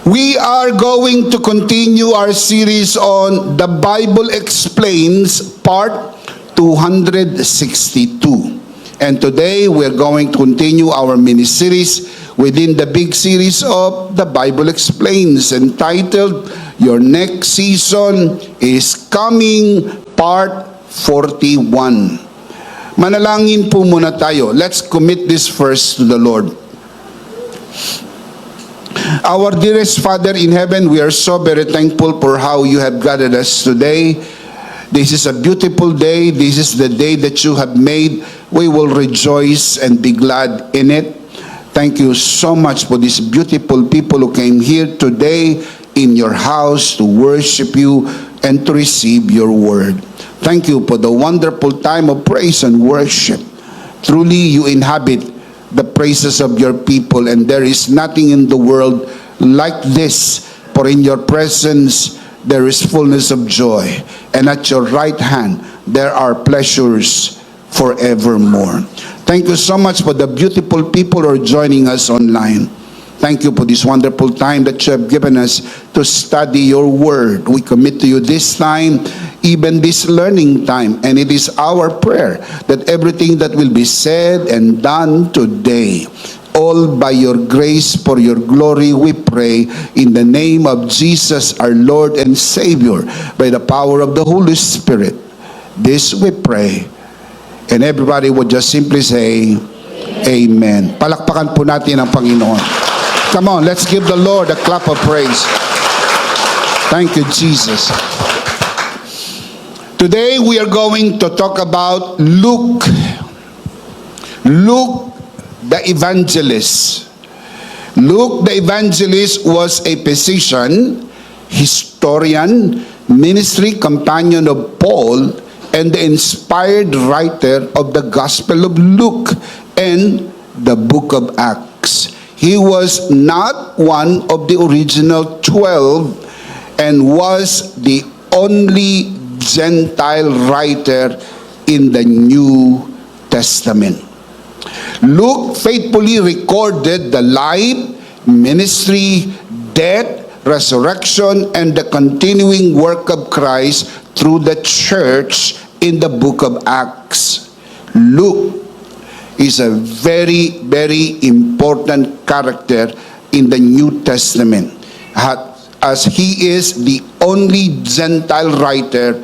We are going to continue our series on The Bible Explains, Part 262. And today we're going to continue our mini-series within the big series of The Bible Explains, entitled, Your Next Season is Coming, Part 41. Manalangin po muna tayo. Let's commit this first to the Lord. Our dearest Father in heaven, we are so very thankful for how you have gathered us today. This is a beautiful day. This is the day that you have made. We will rejoice and be glad in it. Thank you so much for these beautiful people who came here today in your house to worship you and to receive your word. Thank you for the wonderful time of praise and worship. Truly, you inhabit the praises of your people, and there is nothing in the world like this. For in your presence there is fullness of joy, and at your right hand there are pleasures forevermore. Thank you so much for the beautiful people who are joining us online. Thank you for this wonderful time that you have given us to study your word. We commit to you this time, even this learning time, and it is our prayer that everything that will be said and done today, all by your grace, for your glory, we pray in the name of Jesus, our Lord and Savior, by the power of the Holy Spirit. This we pray. And everybody would just simply say, Amen. Palakpakan po natin ang Panginoon. Come on, let's give the Lord a clap of praise. Thank you, Jesus. Today we are going to talk about Luke. Luke the evangelist. Luke the evangelist was a physician, historian, ministry companion of Paul, and the inspired writer of the Gospel of Luke and the book of Acts. He was not one of the original 12 and was the only Gentile writer in the New Testament. Luke faithfully recorded the life, ministry, death, resurrection, and the continuing work of Christ through the church in the book of Acts. Luke is a very, very important character in the New Testament, as he is the only Gentile writer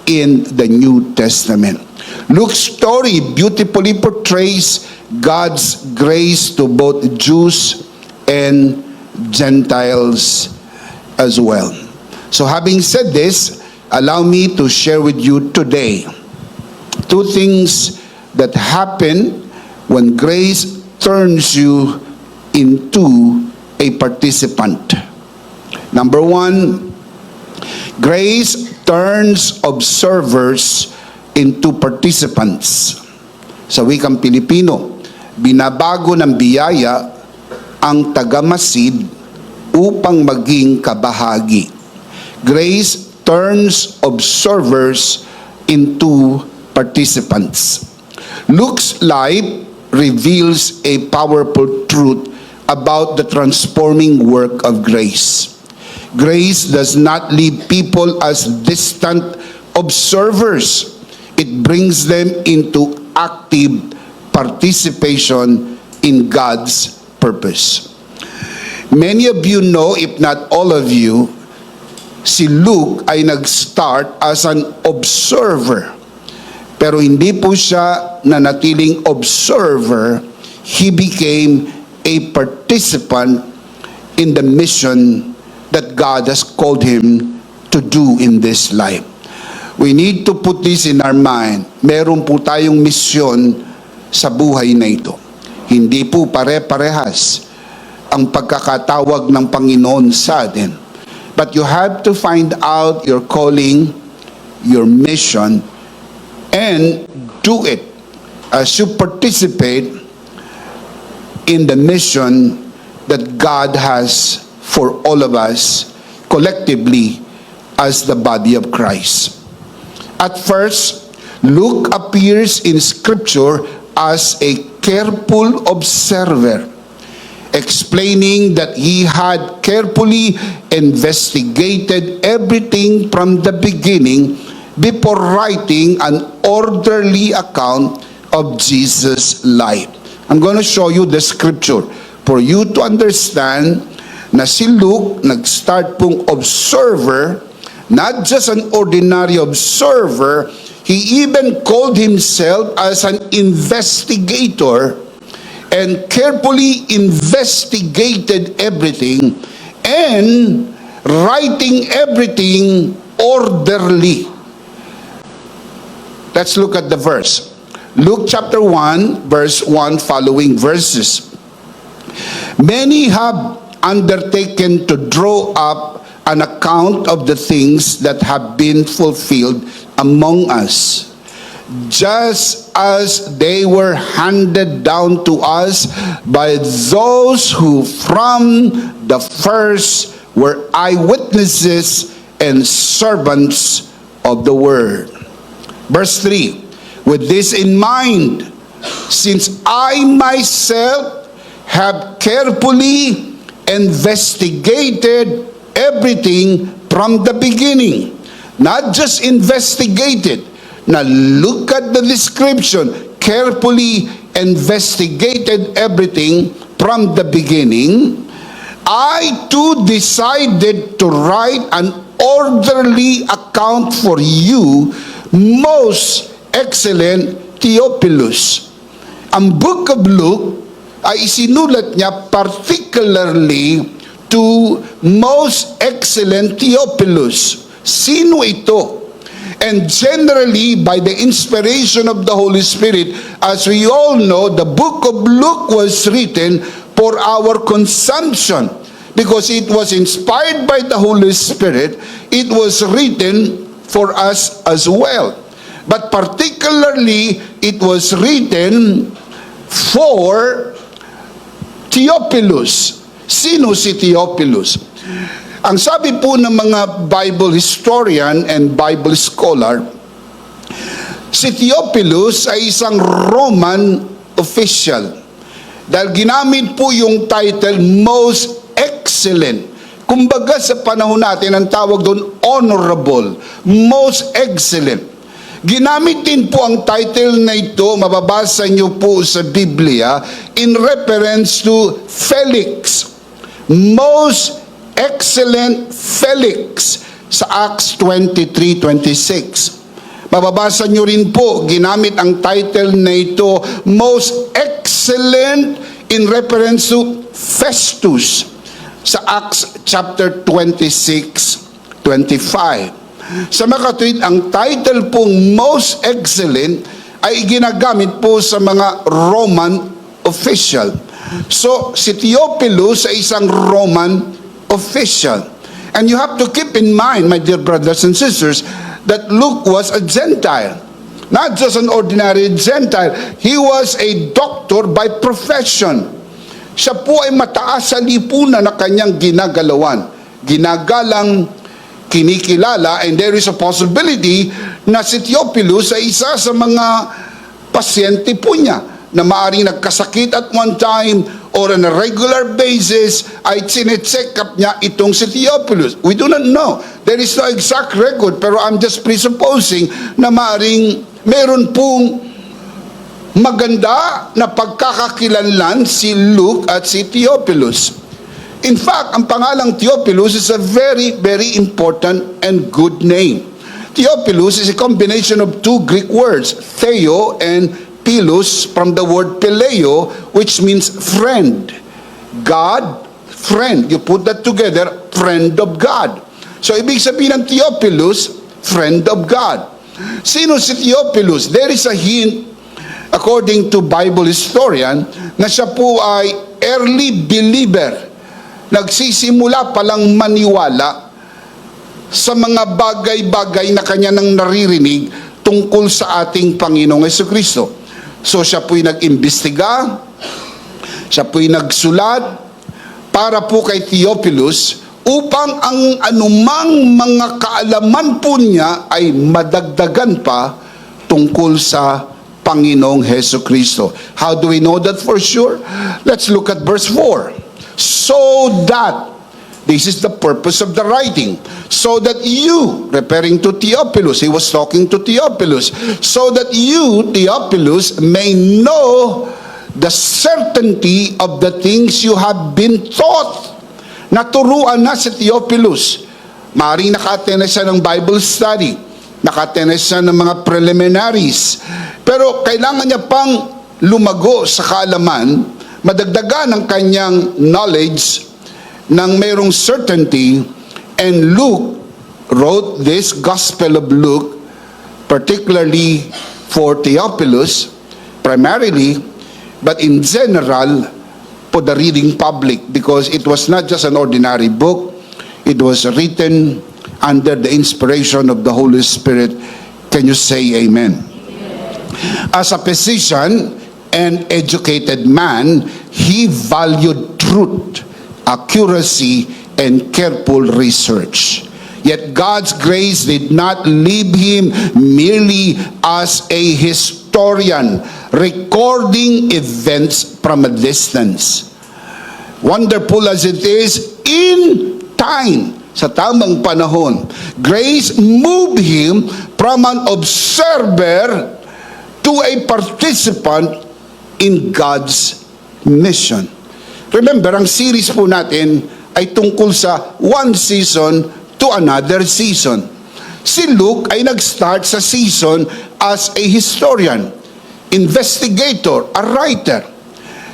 in the New Testament. Luke's story beautifully portrays God's grace to both Jews and Gentiles as well. So having said this, allow me to share with you today two things that happen when grace turns you into a participant. Number one, grace turns observers into participants. Sa wikang Pilipino, binabago ng biyaya ang tagamasid upang maging kabahagi. Grace turns observers into participants. Luke's life reveals a powerful truth about the transforming work of grace. Grace does not leave people as distant observers. It brings them into active participation in God's purpose. Many of you know, if not all of you, si Luke ay nag-start as an observer. Pero hindi po siya nanatiling observer. He became a participant in the mission that God has called him to do in this life. We need to put this in our mind. Meron po tayong misyon sa buhay na ito. Hindi po pare-parehas ang pagkakatawag ng Panginoon sa atin. But you have to find out your calling, your mission, and do it as you participate in the mission that God has for all of us collectively as the body of Christ. At first, Luke appears in Scripture as a careful observer explaining that he had carefully investigated everything from the beginning before writing an orderly account of Jesus' life. I'm going to show you the scripture for you to understand na si Luke nag-start pong observer, not just an ordinary observer, he even called himself as an investigator and carefully investigated everything and writing everything orderly. Let's look at the verse. Luke chapter 1, verse 1, following verses. Many have undertaken to draw up an account of the things that have been fulfilled among us, just as they were handed down to us by those who from the first were eyewitnesses and servants of the word. Verse 3, with this in mind, since I myself have carefully investigated everything from the beginning, not just investigated, now look at the description, carefully investigated everything from the beginning, I too decided to write an orderly account for you, most excellent Theophilus. Ang Book of Luke ay isinulat niya particularly to most excellent Theophilus. Sino ito? And generally, by the inspiration of the Holy Spirit, as we all know, the Book of Luke was written for our consumption. Because it was inspired by the Holy Spirit, it was written for us as well. But particularly, it was written for Theophilus. Sino si Theophilus? Ang sabi po ng mga Bible historian and Bible scholar, si Theophilus ay isang Roman official. Dahil ginamit po yung title, most excellent. Kumbaga sa panahon natin, ang tawag doon, honorable, most excellent. Ginamit din po ang title na ito, mababasa niyo po sa Biblia, in reference to Felix. Most excellent Felix sa Acts 23:26. Mababasa niyo rin po, ginamit ang title na ito, most excellent in reference to Festus sa Acts chapter 26:25. Sa mga kapatid, ang title pong most excellent ay ginagamit po sa mga Roman official. So, si Theophilus ay isang Roman official. And you have to keep in mind, my dear brothers and sisters, that Luke was a Gentile. Not just an ordinary Gentile. He was a doctor by profession. Siya po ay mataas sa lipunan na kanyang ginagalawan. Ginagalang, kinikilala, and there is a possibility na si Theophilus ay isa sa mga pasyente po niya na maaaring nagkasakit at one time or on a regular basis ay chinecheck up niya itong si Theophilus. We do not know. There is no exact record, pero I'm just presupposing na maaaring meron pong maganda na pagkakakilanlan si Luke at si Theophilus. In fact, ang pangalang Theophilus is a very, very important and good name. Theophilus is a combination of two Greek words, Theo and Philos, from the word Phileo, which means friend. God, friend. You put that together, friend of God. So, ibig sabihin ng Theophilus, friend of God. Sino si Theophilus? There is a hint, according to Bible historian, na siya po ay early believer. Nagsisimula palang maniwala sa mga bagay-bagay na kanya nang naririnig tungkol sa ating Panginoong Jesucristo. So siya po'y nag-imbestiga, siya po'y nagsulat para po kay Theophilus upang ang anumang mga kaalaman po niya ay madagdagan pa tungkol sa Panginoong Jesucristo. How do we know that for sure? Let's look at verse 4. So that, this is the purpose of the writing, so that you, referring to Theophilus, he was talking to Theophilus, so that you, Theophilus, may know the certainty of the things you have been taught. Naturuan na si Theophilus. Maaaring naka-attend siya ng Bible study, naka-attend siya ng mga preliminaries, pero kailangan niya pang lumago sa kaalaman, madagdagan ang kanyang knowledge ng mayroong certainty. And Luke wrote this Gospel of Luke particularly for Theophilus, primarily, but in general, for the reading public, because it was not just an ordinary book, it was written under the inspiration of the Holy Spirit. Can you say amen? As a physician and educated man, he valued truth, accuracy, and careful research. Yet God's grace did not leave him merely as a historian, recording events from a distance. Wonderful as it is, in time, sa tamang panahon, grace moved him from an observer to a participant in God's mission. Remember, ang series po natin ay tungkol sa one season to another season. Si Luke ay nag-start sa season as a historian, investigator, a writer.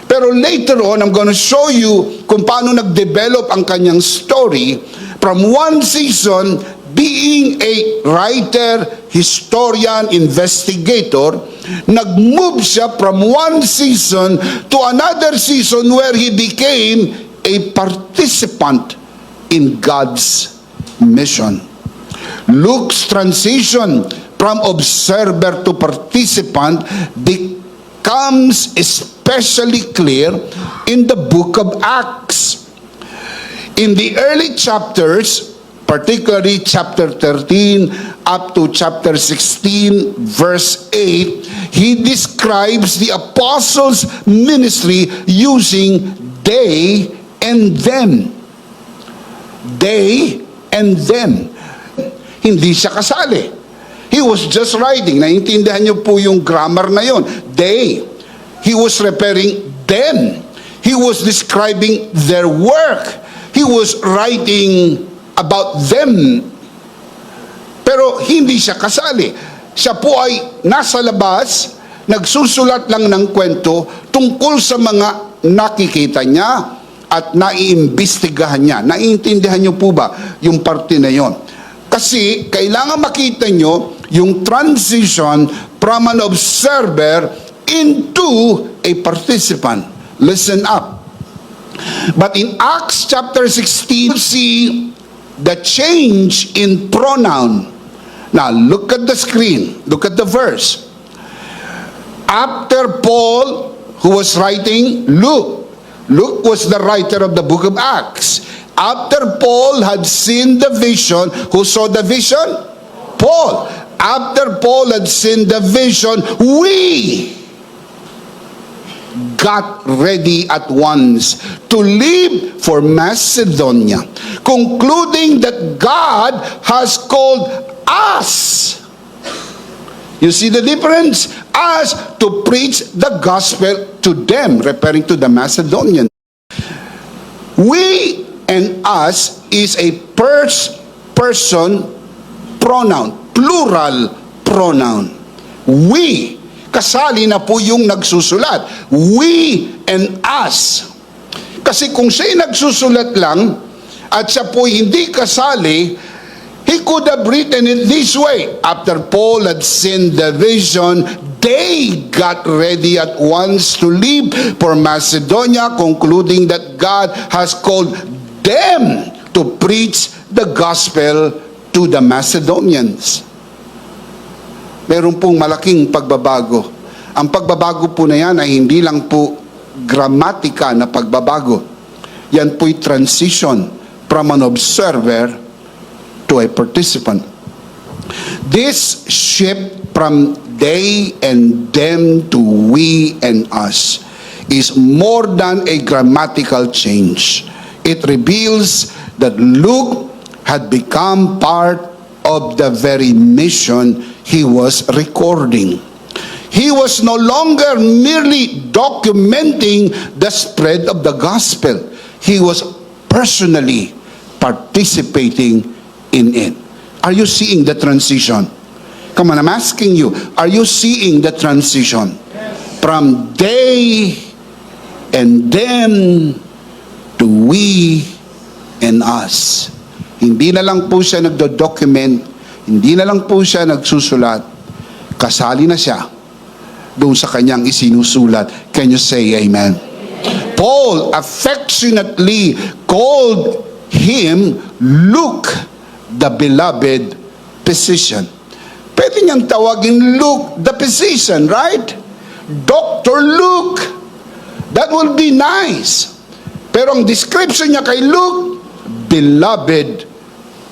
Pero later on, I'm going to show you kung paano nag-develop ang kanyang story from one season being a writer, historian, investigator. Nag-move siya from one season to another season where he became a participant in God's mission. Luke's transition from observer to participant becomes especially clear in the book of Acts. In the early chapters, particularly chapter 13 up to chapter 16, verse 8, he describes the apostles' ministry using they and them. They and them. Hindi siya kasali. He was just writing. Naiintindihan niyo po yung grammar na yon. They. He was referring them. He was describing their work. He was writing about them. Pero hindi siya kasali. Siya po ay nasa labas, nagsusulat lang ng kwento tungkol sa mga nakikita niya at naiimbestigahan niya. Naiintindihan niyo po ba yung parte na yon? Kasi kailangan makita niyo yung transition from an observer into a participant. Listen up. But in Acts chapter 16, you see the change in pronoun. Now, look at the screen. Look at the verse. After Paul, who was writing, Luke was the writer of the book of Acts. After Paul had seen the vision, who saw the vision? Paul. After Paul had seen the vision, we got ready at once to leave for Macedonia, concluding that God has called us. You see the difference? Us to preach the gospel to them, referring to the Macedonians. We and us is a person pronoun, plural pronoun. We, kasali na po yung nagsusulat. We and us. Kasi kung siya'y nagsusulat lang at siya po hindi kasali, he could have written it this way. After Paul had seen the vision, they got ready at once to leave for Macedonia, concluding that God has called them to preach the gospel to the Macedonians. Meron pong malaking pagbabago. Ang pagbabago po na yan ay hindi lang po gramatika na pagbabago. Yan po'y transition from an observer to a participant. This shift from they and them to we and us is more than a grammatical change. It reveals that Luke had become part of the very mission he was recording. He was no longer merely documenting the spread of the gospel. He was personally participating in it. Are you seeing the transition? Come on, I'm asking you, are you seeing the transition? Yes. From they and them to we and us. Hindi na lang po siya nagdo-document, hindi na lang po siya nagsusulat, kasali na siya doon sa kanyang isinusulat. Can you say amen? Paul affectionately called him Luke, the beloved physician. Pwede niyang tawagin Luke, the physician, right? Dr. Luke. That will be nice. Pero ang description niya kay Luke, beloved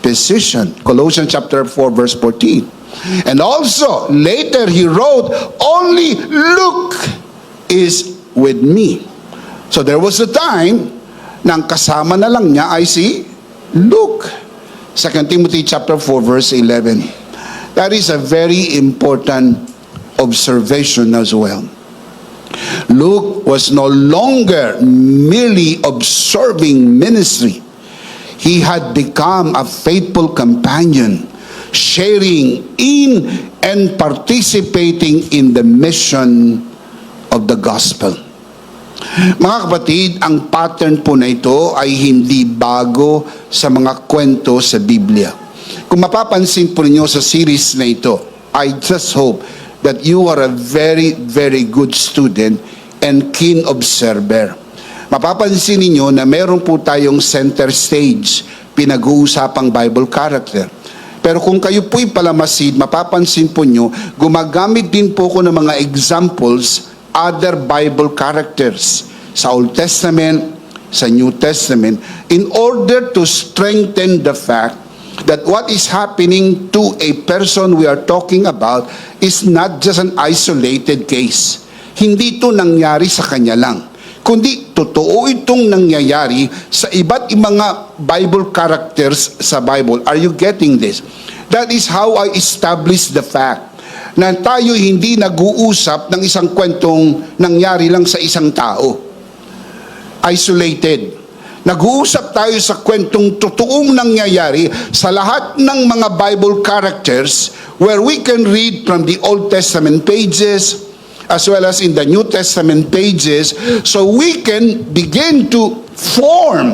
physician. Colossians chapter 4 verse 14. And also, later he wrote, only Luke is with me. So there was a time nang kasama na lang niya ay si Luke. 2 Timothy chapter 4 verse 11. That is a very important observation as well. Luke was no longer merely observing ministry. He had become a faithful companion, sharing in and participating in the mission of the gospel. Mga kapatid, ang pattern po na ito ay hindi bago sa mga kwento sa Biblia. Kung mapapansin po ninyo sa series na ito, I just hope that you are a very, very good student and keen observer. Mapapansin ninyo na meron po tayong center stage, pinag-uusapang Bible character. Pero kung kayo po'y palamasid, mapapansin po nyo, gumagamit din po ko ng mga examples, other Bible characters sa Old Testament, sa New Testament, in order to strengthen the fact that what is happening to a person we are talking about is not just an isolated case. Hindi ito nangyari sa kanya lang, kundi totoo itong nangyayari sa iba't ibang mga Bible characters sa Bible. Are you getting this? That is how I establish the fact na tayo hindi nag-uusap ng isang kwentong nangyari lang sa isang tao. Isolated. Nag-uusap tayo sa kwentong totoong nangyayari sa lahat ng mga Bible characters where we can read from the Old Testament pages as well as in the New Testament pages, so we can begin to form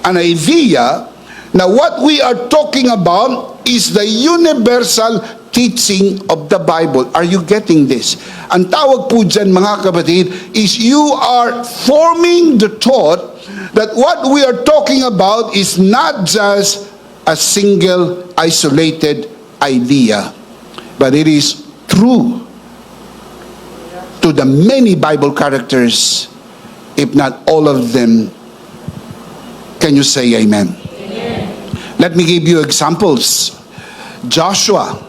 an idea na what we are talking about is the universal teaching of the Bible. Are you getting this? Ang tawag po dyan, mga kapatid, is you are forming the thought that what we are talking about is not just a single isolated idea, but it is true to the many Bible characters, if not all of them. Can you say amen? Amen. Let me give you examples. Joshua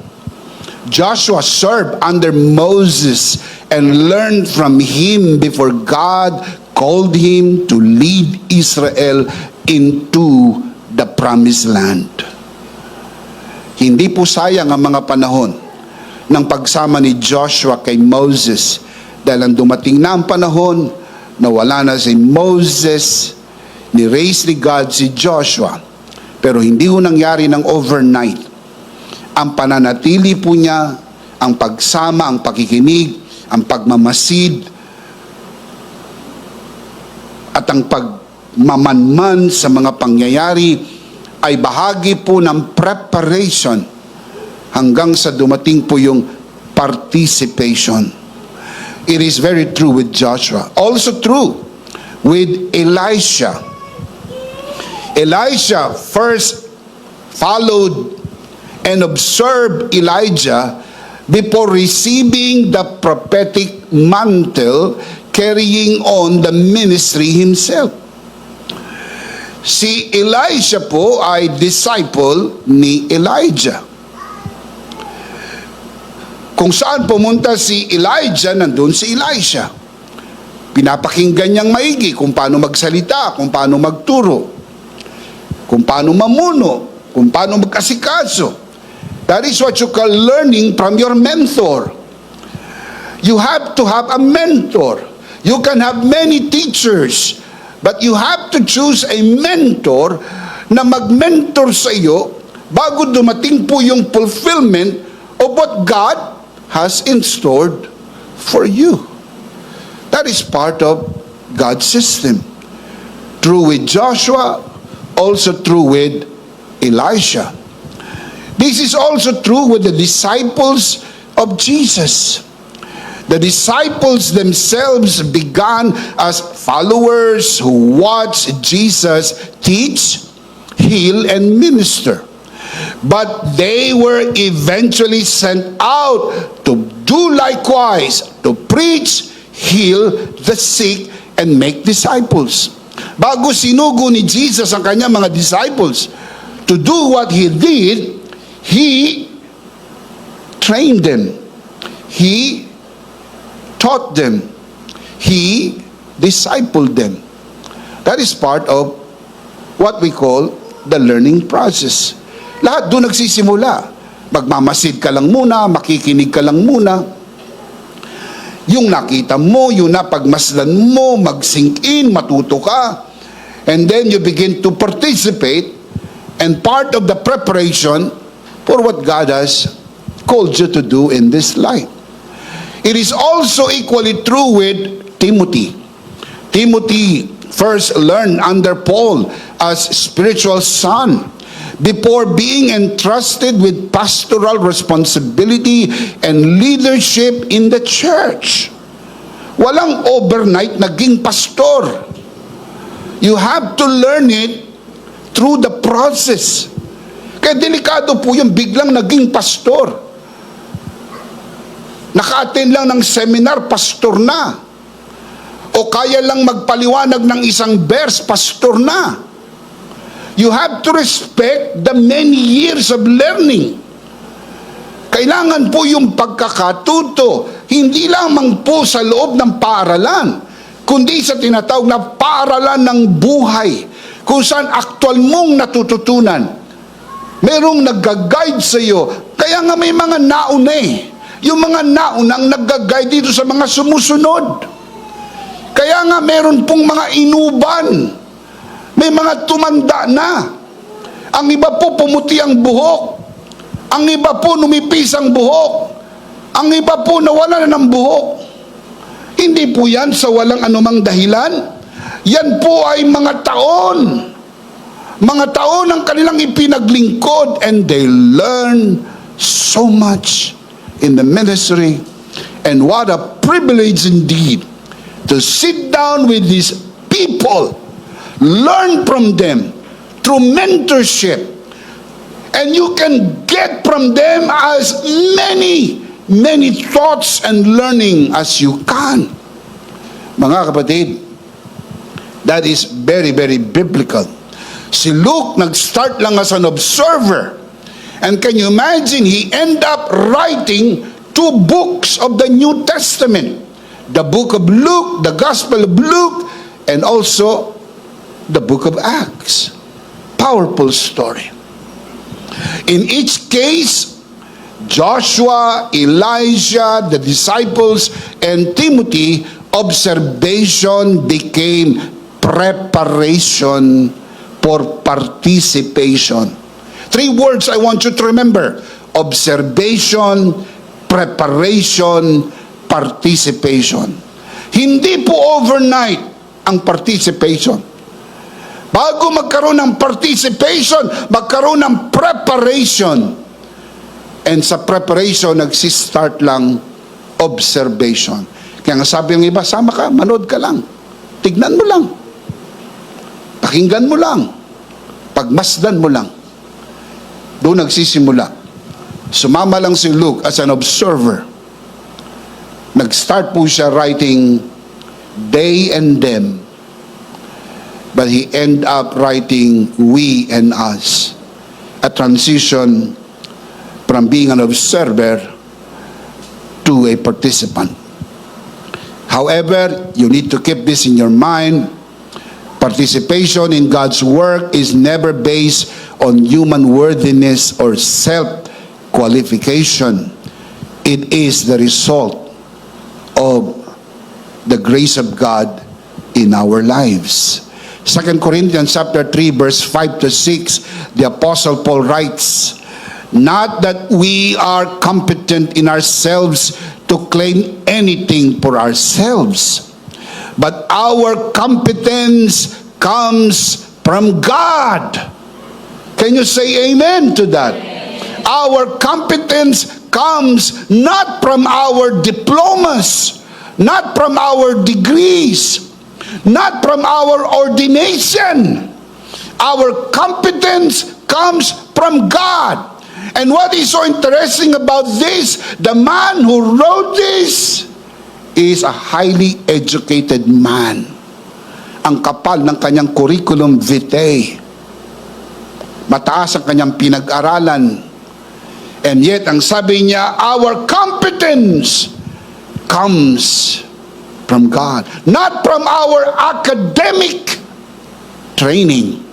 served under Moses and learned from him before God called him to lead Israel into the promised land. Hindi po sayang ang mga panahon ng pagsama ni Joshua kay Moses, dahil ang dumating na ang panahon na wala na si Moses, ni-raise ni God si Joshua. Pero hindi ho nangyari ng overnight. Ang pananatili po niya, ang pagsama, ang pakikinig, ang pagmamasid, at ang pagmamanman sa mga pangyayari ay bahagi po ng preparation hanggang sa dumating po yung participation. It is very true with Joshua. Also true with Elisha. Elisha first followed and observed Elijah before receiving the prophetic mantle, carrying on the ministry himself. Si Elisha po ay disciple ni Elijah. Kung saan pumunta si Elijah, nandun si Elisha. Pinapakinggan niyang maigi kung paano magsalita, kung paano magturo, kung paano mamuno, kung paano magkasikaso. That is what you call learning from your mentor. You have to have a mentor. You can have many teachers, but you have to choose a mentor na mag-mentor sa iyo bago dumating po yung fulfillment of what God has in store for you. That is part of God's system. True with Joshua, also true with Elisha. This is also true with the disciples of Jesus. The disciples themselves began as followers who watched Jesus teach, heal, and minister. But they were eventually sent out to do likewise, to preach, heal the sick, and make disciples. Bago sinugo ni Jesus ang kanyang mga disciples to do what He did, He trained them. He taught them. He discipled them. That is part of what we call the learning process. Lahat doon nagsisimula. Magmamasid ka lang muna, makikinig ka lang muna. Yung nakita mo, yung napagmasdan mo, mag-sink in, matuto ka. And then you begin to participate, and part of the preparation for what God has called you to do in this life. It is also equally true with Timothy. Timothy first learned under Paul as spiritual son before being entrusted with pastoral responsibility and leadership in the church. Walang overnight naging pastor. You have to learn it through the process. Kaya delikado po yung biglang naging pastor. Naka-attend lang ng seminar, pastor na. O kaya lang magpaliwanag ng isang verse, pastor na. You have to respect the many years of learning. Kailangan po yung pagkakatuto, hindi lamang po sa loob ng paaralan, kundi sa tinatawag na paaralan ng buhay, kung saan aktual mong natututunan. Merong nag-guide sa iyo, kaya nga may mga nauna eh. Yung mga naunang nag-guide dito sa mga sumusunod. Kaya nga meron pong mga inuban. May mga tumanda na. Ang iba po pumuti ang buhok. Ang iba po numipis ang buhok. Ang iba po nawala na ng buhok. Hindi po yan sa walang anumang dahilan. Yan po ay mga taon. Mga taon ang kanilang ipinaglingkod, and they learn so much in the ministry. And what a privilege indeed to sit down with these people, learn from them through mentorship, and you can get from them as many thoughts and learning as you can. Mga kapatid, that is very, very biblical. Si Luke nag-start lang as an observer. And can you imagine, he ended up writing 2 books of the New Testament. The book of Luke, the Gospel of Luke, and also the book of Acts. Powerful story. In each case, Joshua, Elijah, the disciples, and Timothy, observation became preparation for participation. 3 words I want you to remember: observation, preparation, participation. Hindi po overnight ang participation. Bago magkaroon ng participation, magkaroon ng preparation. And sa preparation, nagsistart lang observation. Kaya nga sabi ng iba, sama ka, manood ka lang. Tignan mo lang. Pakinggan mo lang. Pagmasdan mo lang. Doon nagsisimula. Sumama lang si Luke as an observer. Nag-start po siya writing they and them. But he end up writing we and us. A transition from being an observer to a participant. However, you need to keep this in your mind. Participation in God's work is never based on human worthiness or self-qualification. It is the result of the grace of God in our lives. 2 Corinthians chapter 3, verse 5 to 6, the Apostle Paul writes, "Not that we are competent in ourselves to claim anything for ourselves, but our competence comes from God." Can you say amen to that? Our competence comes not from our diplomas, not from our degrees, not from our ordination. Our competence comes from God. And what is so interesting about this, the man who wrote this is a highly educated man. Ang kapal ng kanyang curriculum vitae. Mataas ang kanyang pinag-aralan. And yet, ang sabi niya, our competence comes from God, not from our academic training.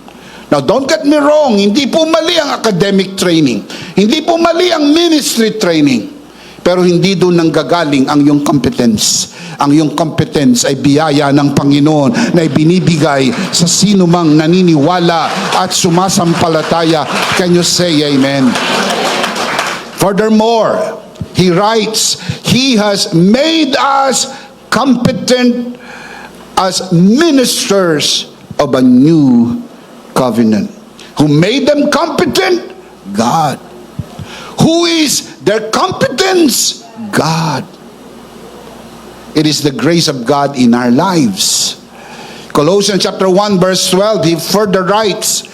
Now, don't get me wrong, hindi po mali ang academic training. Hindi po mali ang ministry training. Pero hindi doon nanggagaling ang iyong competence. Ang iyong competence ay biyaya ng Panginoon na ibinibigay sa sino mang naniniwala at sumasampalataya. Can you say amen? Furthermore, he writes, He has made us competent as ministers of a new covenant. Who made them competent? God. Who is their competence? God. It is the grace of God in our lives. Colossians chapter 1 verse 12, he further writes,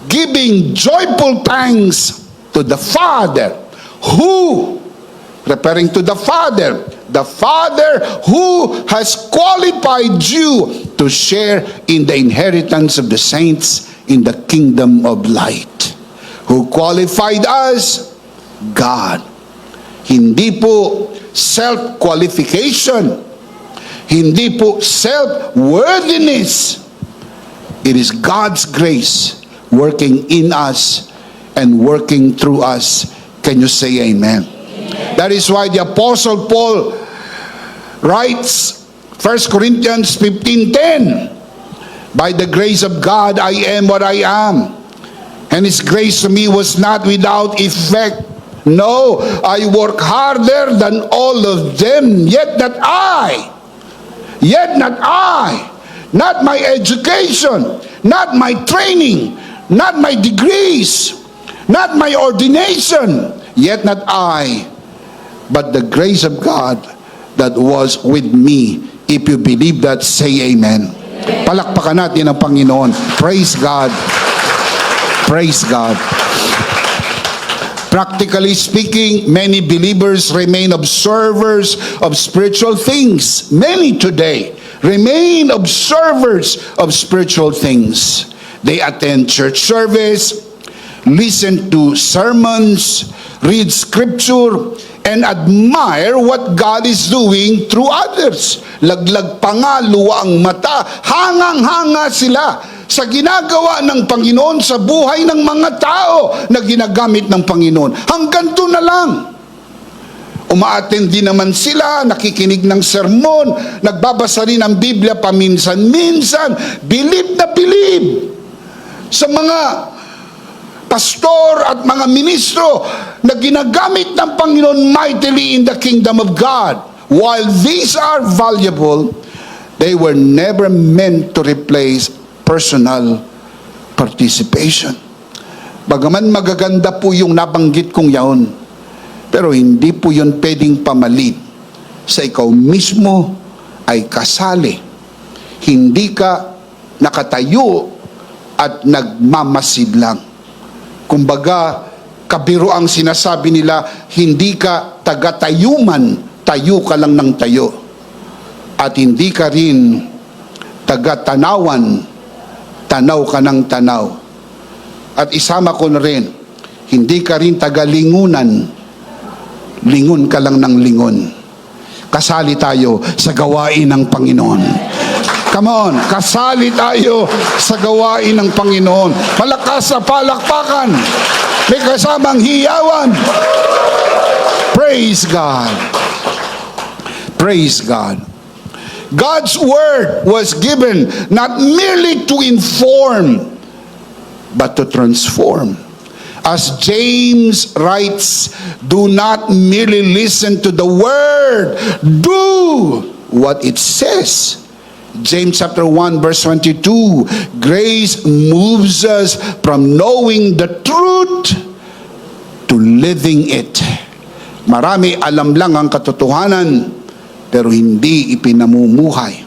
giving joyful thanks to the Father, who, referring to the Father who has qualified you to share in the inheritance of the saints in the kingdom of light. Who qualified us? God. Hindi po self-qualification. Hindi po self-worthiness. It is God's grace working in us and working through us. Can you say amen? That is why the Apostle Paul writes, 1 Corinthians 15:10, by the grace of God I am what I am, and His grace to me was not without effect. No, I work harder than all of them, yet not I, not my education, not my training, not my degrees, not my ordination, yet not I, but the grace of God that was with me. If you believe that, say amen. Palakpakan natin ang Panginoon. Praise God. Praise God. Practically speaking, many believers remain observers of spiritual things. Many today remain observers of spiritual things. They attend church service, listen to sermons, read scripture, and admire what God is doing through others. Laglag pa nga, luwa ang mata, hangang-hanga sila sa ginagawa ng Panginoon sa buhay ng mga tao na ginagamit ng Panginoon. Hanggang doon na lang. Umaattend din naman sila, nakikinig ng sermon, nagbabasa rin ng Biblia paminsan-minsan, bilib na bilib sa mga pastor at mga ministro na ginagamit ng Panginoon mightily in the kingdom of God. While these are valuable, they were never meant to replace personal participation. Bagaman magaganda po yung nabanggit kong yaon, pero hindi po yun pwedeng pamalit sa ikaw mismo ay kasali. Hindi ka nakatayo at nagmamasid lang. Kumbaga, kabiro ang sinasabi nila, hindi ka taga-tayuman, tayo ka lang ng tayo. At hindi ka rin taga-tanawan, tanaw ka ng tanaw. At isama ko na rin, hindi ka rin taga-lingunan, lingon ka lang ng lingon. kasali tayo sa gawain ng Panginoon. Come on, kasali tayo sa gawain ng Panginoon. Malakas na palakpakan. May kasamang hiyawan. Praise God. Praise God. God's word was given not merely to inform, but to transform. As James writes, do not merely listen to the word, do what it says. James chapter 1 verse 22, grace moves us from knowing the truth to living it. Marami alam lang ang katotohanan, pero hindi ipinamumuhay.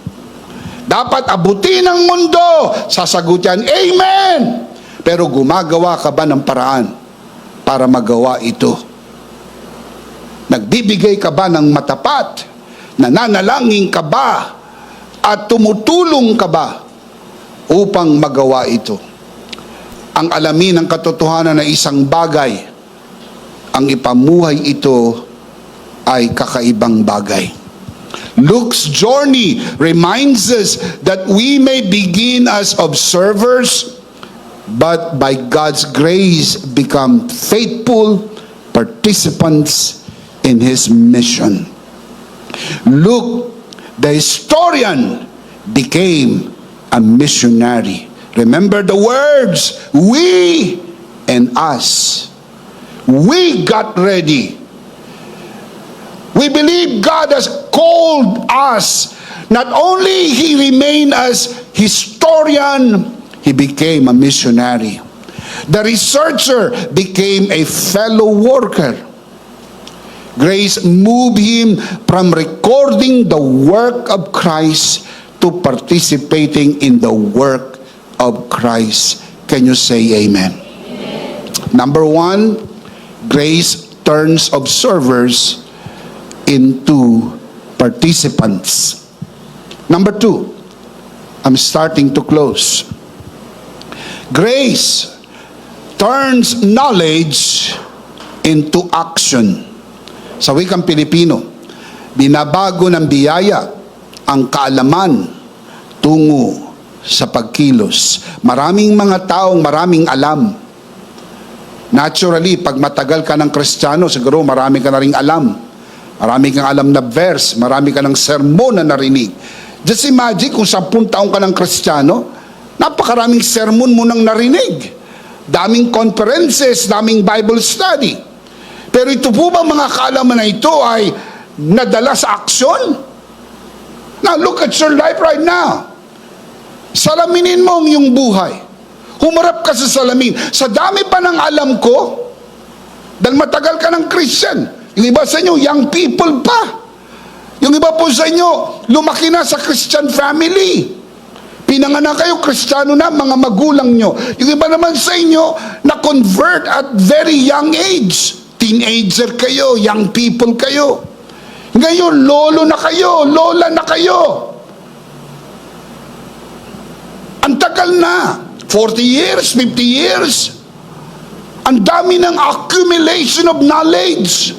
Dapat abutin ang mundo, sasagot yan, amen! Pero gumagawa ka ba ng paraan para magawa ito? Nagbibigay ka ba ng matapat? Nananalangin ka ba? At tumutulong ka ba upang magawa ito? Ang alamin ng katotohanan na isang bagay, ang ipamuhay ito ay kakaibang bagay. Luke's journey reminds us that we may begin as observers, but by God's grace become faithful participants in His mission. Luke, the historian, became a missionary. Remember the words, we and us. We got ready. We believe God has called us. Not only He remained as historian, He became a missionary. The researcher became a fellow worker. Grace moved him from recording the work of Christ to participating in the work of Christ. Can you say amen? Number one, grace turns observers into participants. Number two, I'm starting to close. Grace turns knowledge into action. Sa wikang Pilipino, binabago ng biyaya ang kaalaman tungo sa pagkilos. Maraming mga taong maraming alam. Naturally, pag matagal ka ng Kristiyano, siguro marami ka na ring alam. Marami kang alam na verse, marami ka ng sermon na narinig. Just imagine kung 10 taong ka ng Kristiyano, napakaraming sermon mo nang narinig. Daming conferences, daming Bible study. Pero ito po ba mga kaalaman na ito ay nadala sa aksyon? Now look at your life right now. Salaminin mo ang iyong buhay. Humarap ka sa salamin. Sa dami pa ng alam ko, dahil matagal ka ng Christian. Yung iba sa inyo, young people pa. Yung iba po sa inyo, lumaki na sa Christian family. Pinanganak kayo, Kristiyano na, mga magulang nyo. Yung iba naman sa inyo, na-convert at very young age. Teenager kayo, young people kayo. Ngayon, lolo na kayo, lola na kayo. Ang tagal na. 40 years, 50 years. Ang dami ng accumulation of knowledge.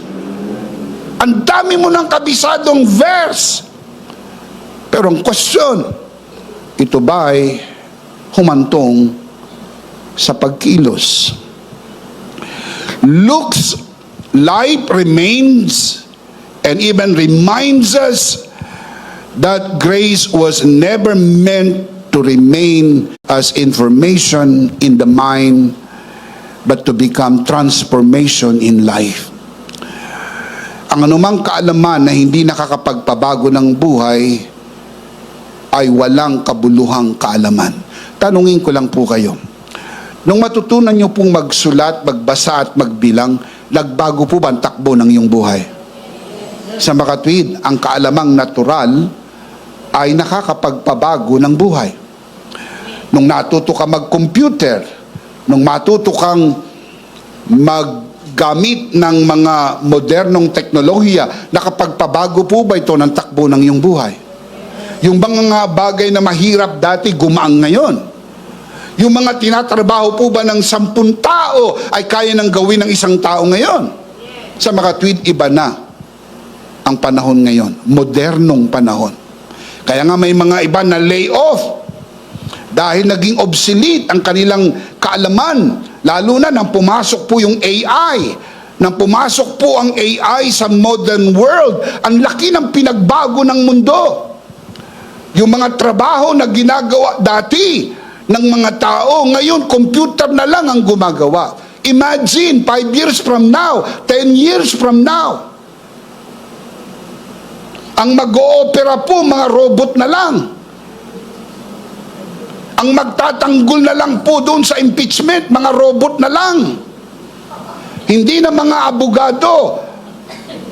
Ang dami mo ng kabisadong verse. Pero ang question, ito ba ay humantong sa pagkilos? Luke's life remains and even reminds us that grace was never meant to remain as information in the mind, but to become transformation in life. Ang anumang kaalaman na hindi nakakapagpabago ng buhay ay walang kabuluhang kaalaman. Tanungin ko lang po kayo, nung matutunan nyo pong magsulat, magbasa at magbilang, nagbago po ba ang takbo ng iyong buhay? Sa makatwid, ang kaalamang natural ay nakakapagpabago ng buhay. Nung natuto ka mag-computer, nung matuto kang maggamit ng mga modernong teknolohiya, nakapagpabago po ba ito ng takbo ng iyong buhay? Yung mga bagay na mahirap dati, gumaang ngayon. Yung mga tinatrabaho po ba ng 10 tao ay kaya nang gawin ng 1 tao ngayon? Sa makatwid, iba na. ang panahon ngayon, modernong panahon. Kaya nga may mga iba na lay off dahil naging obsolete ang kanilang kaalaman, lalo na nang pumasok po yung AI. Nang pumasok po ang AI sa modern world, ang laki ng pinagbago ng mundo. Yung mga trabaho na ginagawa dati ng mga tao, ngayon computer na lang ang gumagawa. Imagine, 5 years from now, 10 years from now, ang mag-oopera po, mga robot na lang. Ang magtatanggol na lang po doon sa impeachment, mga robot na lang. Hindi na mga abogado,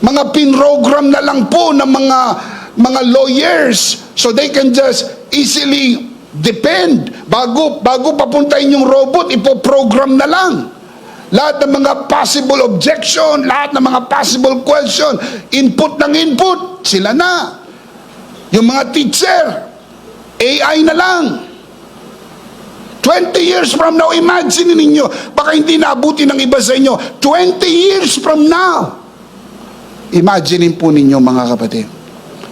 mga pinrogram na lang po ng mga lawyers so they can just easily depend. Bago papuntahin yung robot, ipoprogram na lang. Lahat ng mga possible objection, lahat ng mga possible question, input ng input, sila na. Yung mga teacher, AI na lang. 20 years from now, imagine ninyo, baka hindi naabuti ng iba sa inyo, 20 years from now. Imagine po ninyo mga kapatid.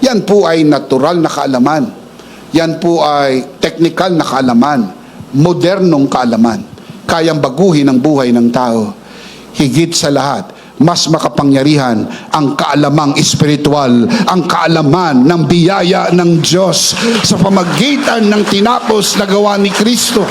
Yan po ay natural na kaalaman. Yan po ay technical na kaalaman. Modernong kaalaman. Kayang baguhin ang buhay ng tao. Higit sa lahat, mas makapangyarihan ang kaalamang espiritual, ang kaalaman ng biyaya ng Diyos sa pamagitan ng tinapos na gawa ni Kristo.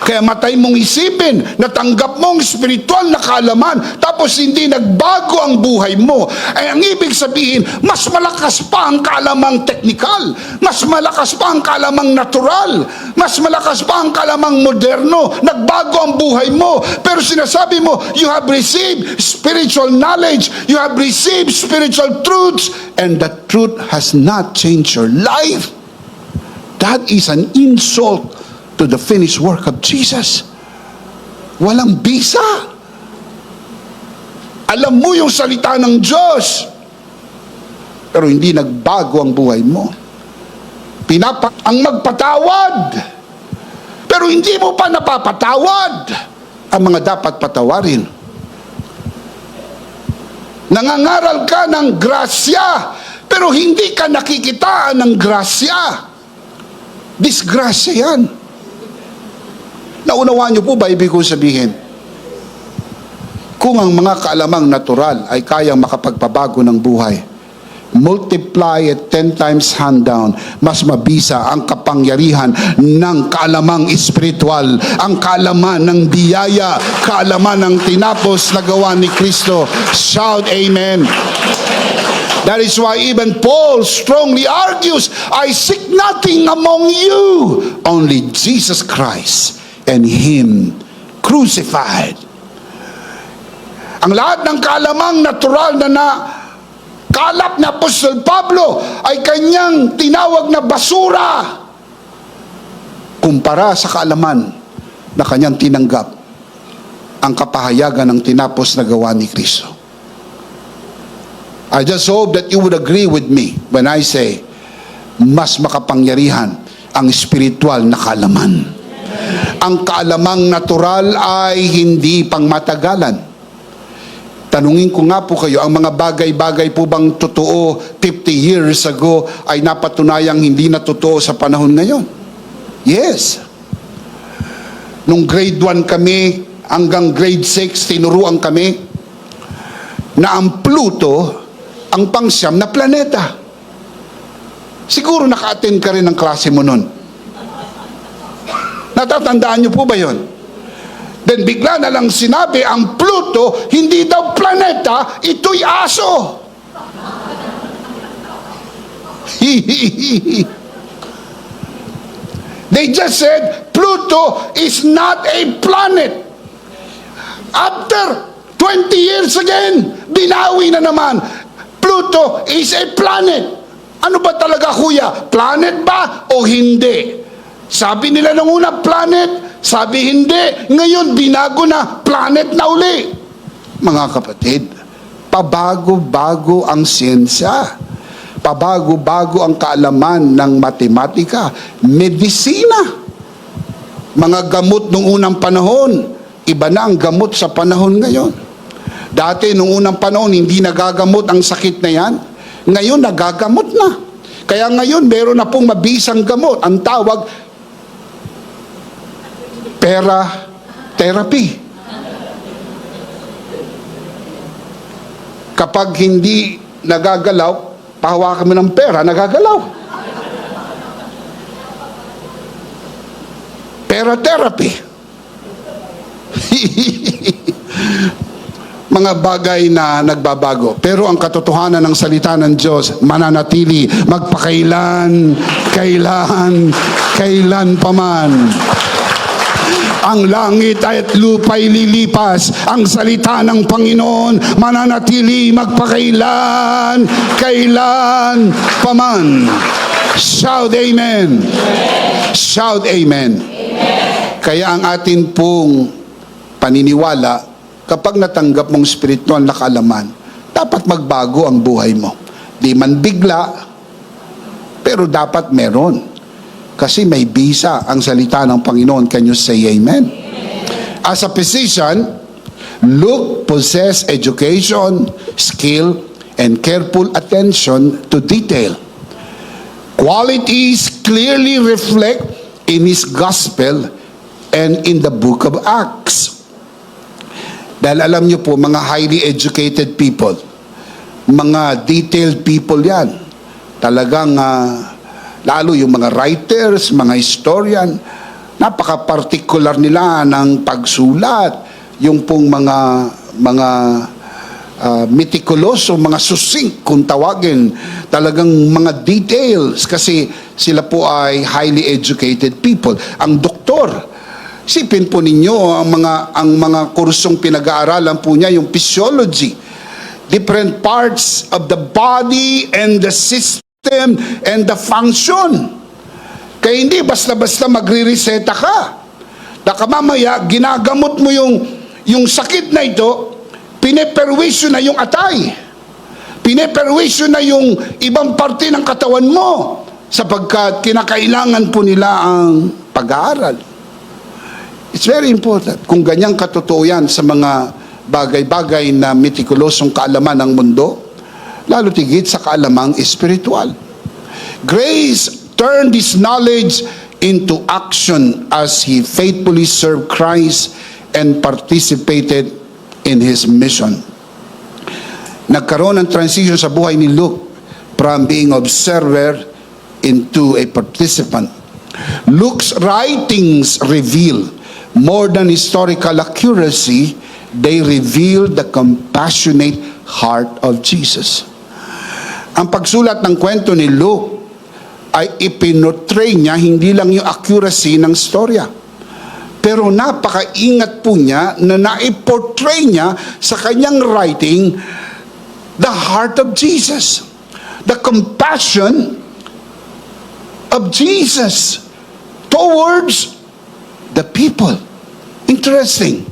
Kaya matay mong isipin, natanggap mong spiritual na kaalaman, tapos hindi nagbago ang buhay mo. Ay ang ibig sabihin, mas malakas pa ang kaalamang teknikal, mas malakas pa ang kaalamang natural, mas malakas pa ang kaalamang moderno, nagbago ang buhay mo. Pero sinasabi mo, you have received spiritual knowledge, you have received spiritual truths, and the truth has not changed your life. That is an insult to the finished work of Jesus. Walang bisa. Alam mo yung salita ng Diyos, pero hindi nagbago ang buhay mo. Ang magpatawad, pero hindi mo pa napapatawad ang mga dapat patawarin. Nangangaral ka ng grasya, pero hindi ka nakikitaan ng grasya. Disgrasya yan. Naunawaan niyo po ba ibig kong sabihin? Kung ang mga kaalamang natural ay kayang makapagpabago ng buhay, multiply it 10 times hand down, mas mabisa ang kapangyarihan ng kaalamang espiritual, ang kaalaman ng biyaya, kaalaman ng tinapos na gawa ni Kristo. Shout amen. That is why even Paul strongly argues, I seek nothing among you, only Jesus Christ and Him crucified. Ang lahat ng kaalamang natural na kalap na Apostol Pablo ay kanyang tinawag na basura kumpara sa kaalaman na kanyang tinanggap ang kapahayagan ng tinapos na gawa ni Kristo. I just hope that you would agree with me when I say mas makapangyarihan ang spiritual na kaalaman. Ang kaalamang natural ay hindi pangmatagalan. Tanungin ko nga po kayo, ang mga bagay-bagay po bang totoo 50 years ago ay napatunayang hindi na totoo sa panahon ngayon? Yes. Nung grade 1 kami hanggang grade 6, tinuruan kami na ang Pluto ang pangsyam na planeta. Siguro naka-attend ka rin ng klase mo nun. Natatandaan niyo po ba yun? Then bigla na lang sinabi, ang Pluto, hindi daw planeta, ito'y aso. They just said, Pluto is not a planet. After 20 years again, binawi na naman, Pluto is a planet. Ano ba talaga kuya? Planet ba o hindi? Sabi nila nung una, planet. Sabi hindi. Ngayon, binago na. Planet na uli. Mga kapatid, pabago-bago ang siyensya. Pabago-bago ang kaalaman ng matematika. Medisina. Mga gamot nung unang panahon, iba na ang gamot sa panahon ngayon. Dati, nung unang panahon, hindi nagagamot ang sakit na yan. Ngayon, nagagamot na. Kaya ngayon, meron na pong mabisang gamot. Ang tawag, therapy. Kapag hindi nagagalaw, pahawakan mo ng pera, nagagalaw. Therapy. Mga bagay na nagbabago. Pero ang katotohanan ng salita ng Diyos, mananatili, magpakailan, kailan paman. Ang langit at lupa'y lilipas. Ang salita ng Panginoon, mananatili, magpakailan, kailan paman. Shout amen. Shout amen. Kaya ang atin pong paniniwala, kapag natanggap mong spiritual na kaalaman, dapat magbago ang buhay mo. Di man bigla, pero dapat meron. Kasi may bisa ang salita ng Panginoon. Can you say amen? As a physician, Luke possessed education, skill, and careful attention to detail. Qualities clearly reflect in his gospel and in the book of Acts. Dahil alam niyo po, mga highly educated people, mga detailed people yan. Talagang, lalo yung mga writers, mga historian, napaka-particular nila ng pagsulat. Yung pong mga meticulous o mga succinct, kung tawagin, talagang mga details, kasi sila po ay highly educated people. Ang doktor, isipin po ninyo, ang mga kursong pinag-aaralan po niya, yung physiology, different parts of the body and the system and the function. Kaya hindi basta-basta magre-reseta ka. Baka mamaya, ginagamot mo yung sakit na ito, pineperwisyo na yung atay. Pineperwisyo na yung ibang parte ng katawan mo, sapagkat kinakailangan po nila ang pag-aaral. It's very important. Kung ganyang katotoo yan sa mga bagay-bagay na metikulosong kaalaman ng mundo, lalo tigit sa kaalamang espiritual. Grace turned his knowledge into action as he faithfully served Christ and participated in his mission. Nagkaroon ng transition sa buhay ni Luke from being observer into a participant. Luke's writings reveal more than historical accuracy, they reveal the compassionate heart of Jesus. Ang pagsulat ng kwento ni Luke ay ipinotray niya hindi lang yung accuracy ng storya, pero napakaingat po niya na naiportray niya sa kanyang writing the heart of Jesus, the compassion of Jesus towards the people. Interesting.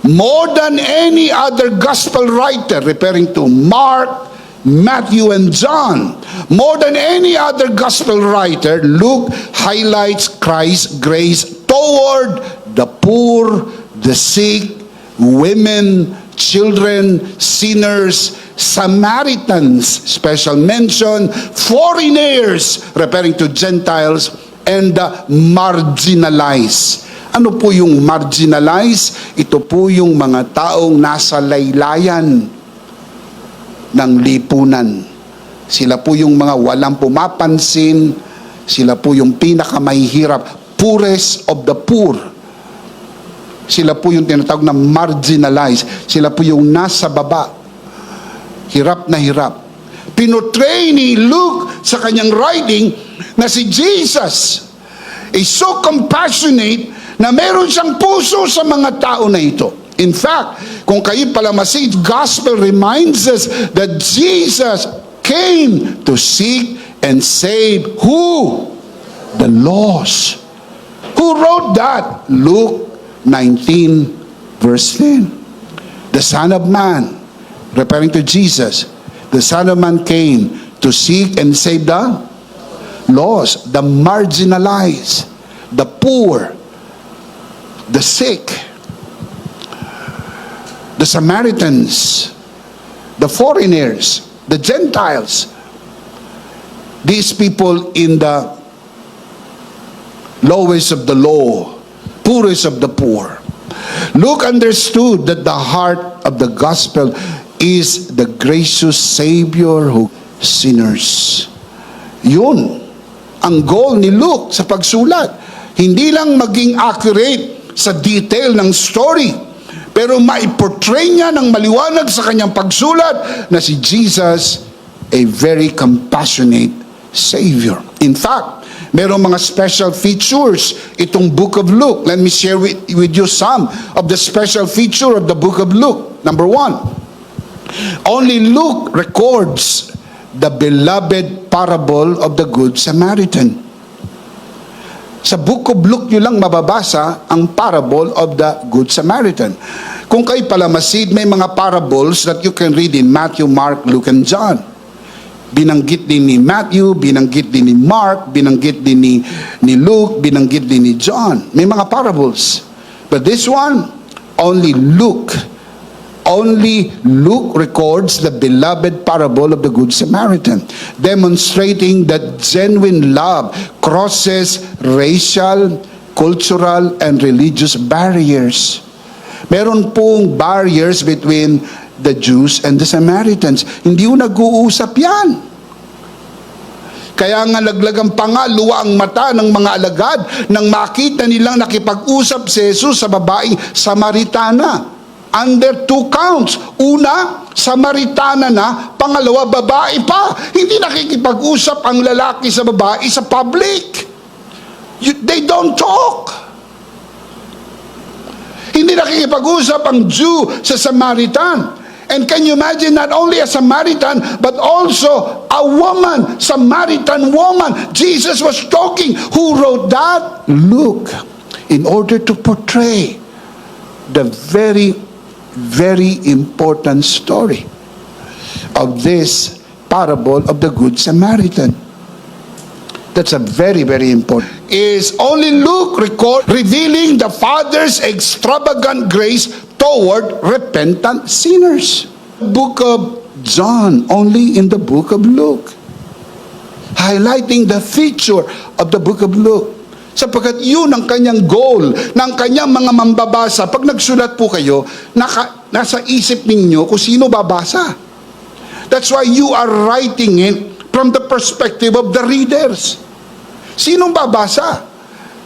More than any other gospel writer, referring to Mark, Matthew, and John, more than any other gospel writer, Luke highlights Christ's grace toward the poor, the sick, women, children, sinners, Samaritans, special mention, foreigners, referring to Gentiles, and the marginalized. Ano po yung marginalized? Ito po yung mga taong nasa laylayan ng lipunan. Sila po yung mga walang pumapansin, sila po yung pinakamahihirap, poorest of the poor. Sila po yung tinatawag na marginalized. Sila po yung nasa baba, hirap na hirap. Pinotray ni Luke sa kanyang writing na si Jesus is so compassionate na meron siyang puso sa mga tao na ito. In fact, kung kayo palamasin, Gospel reminds us that Jesus came to seek and save who? The lost. Who wrote that? Luke 19 verse 10. The Son of Man, referring to Jesus, the Son of Man came to seek and save the lost, the marginalized, the poor, the sick. the Samaritans, the foreigners, the Gentiles, these people in the lowest of the low, poorest of the poor. Luke understood that the heart of the gospel is the gracious Savior who sinners. Yun ang goal ni Luke sa pagsulat. Hindi lang maging accurate sa detail ng story, pero maiportray niya ng maliwanag sa kanyang pagsulat na si Jesus, a very compassionate Savior. In fact, merong mga special features itong book of Luke. Let me share with you some of the special feature of the book of Luke. Number one, only Luke records the beloved parable of the Good Samaritan. Sa book of Luke nyo lang mababasa ang parable of the Good Samaritan. Kung kayo palamasid, may mga parables that you can read in Matthew, Mark, Luke, and John. Binanggit din ni Matthew, binanggit din ni Mark, binanggit din ni Luke, binanggit din ni John. May mga parables. But this one, only Luke records the beloved parable of the Good Samaritan, demonstrating that genuine love crosses racial, cultural, and religious barriers. Meron pong barriers between the Jews and the Samaritans. Hindi yung nag-uusap yan. Kaya nga laglagang luwa ang mata ng mga alagad nang makita nilang nakipag-usap si Jesus sa babaeng Samaritana. Under two counts. Una, Samaritana na. Pangalawa, babae pa. Hindi nakikipag-usap ang lalaki sa babae sa public. They don't talk. Hindi nakikipag-usap ang Jew sa Samaritan. And can you imagine, not only a Samaritan, but also a woman, Samaritan woman. Jesus was talking. Who wrote that? Luke. In order to portray the very important story of this parable of the Good Samaritan. That's a very important. Is only Luke revealing the Father's extravagant grace toward repentant sinners. Book of John, only in the book of Luke. Highlighting the feature of the book of Luke. Sapagkat yun ang kanyang goal, ng kanyang mga mambabasa. Pag nagsulat po kayo, nasa isip ninyo kung sino babasa. That's why you are writing it from the perspective of the readers. Sinong babasa?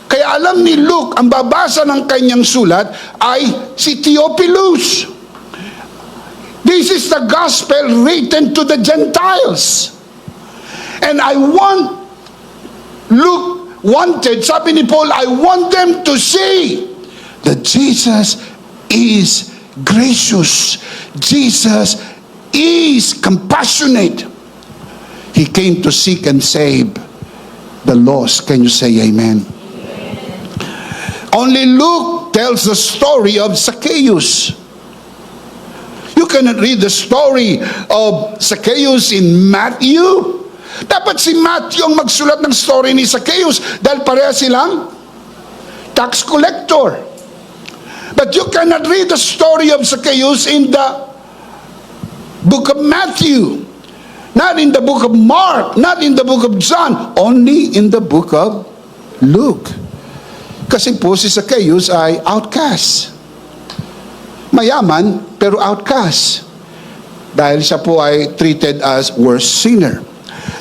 Kaya alam ni Luke, ang babasa ng kanyang sulat ay si Theophilus. This is the gospel written to the Gentiles. And I want Luke wanted, sabi ni Paul, I want them to see that Jesus is gracious. Jesus is compassionate. He came to seek and save the lost. Can you say amen? Only Luke tells the story of Zacchaeus. You cannot read the story of Zacchaeus in Matthew. Dapat si Matthew ang magsulat ng story ni Zacchaeus dahil pareha silang tax collector. But you cannot read the story of Zacchaeus in the book of Matthew, not in the book of Mark, not in the book of John, only in the book of Luke. Kasi po si Zacchaeus ay outcast. Mayaman pero outcast. Dahil siya po ay treated as worst sinner.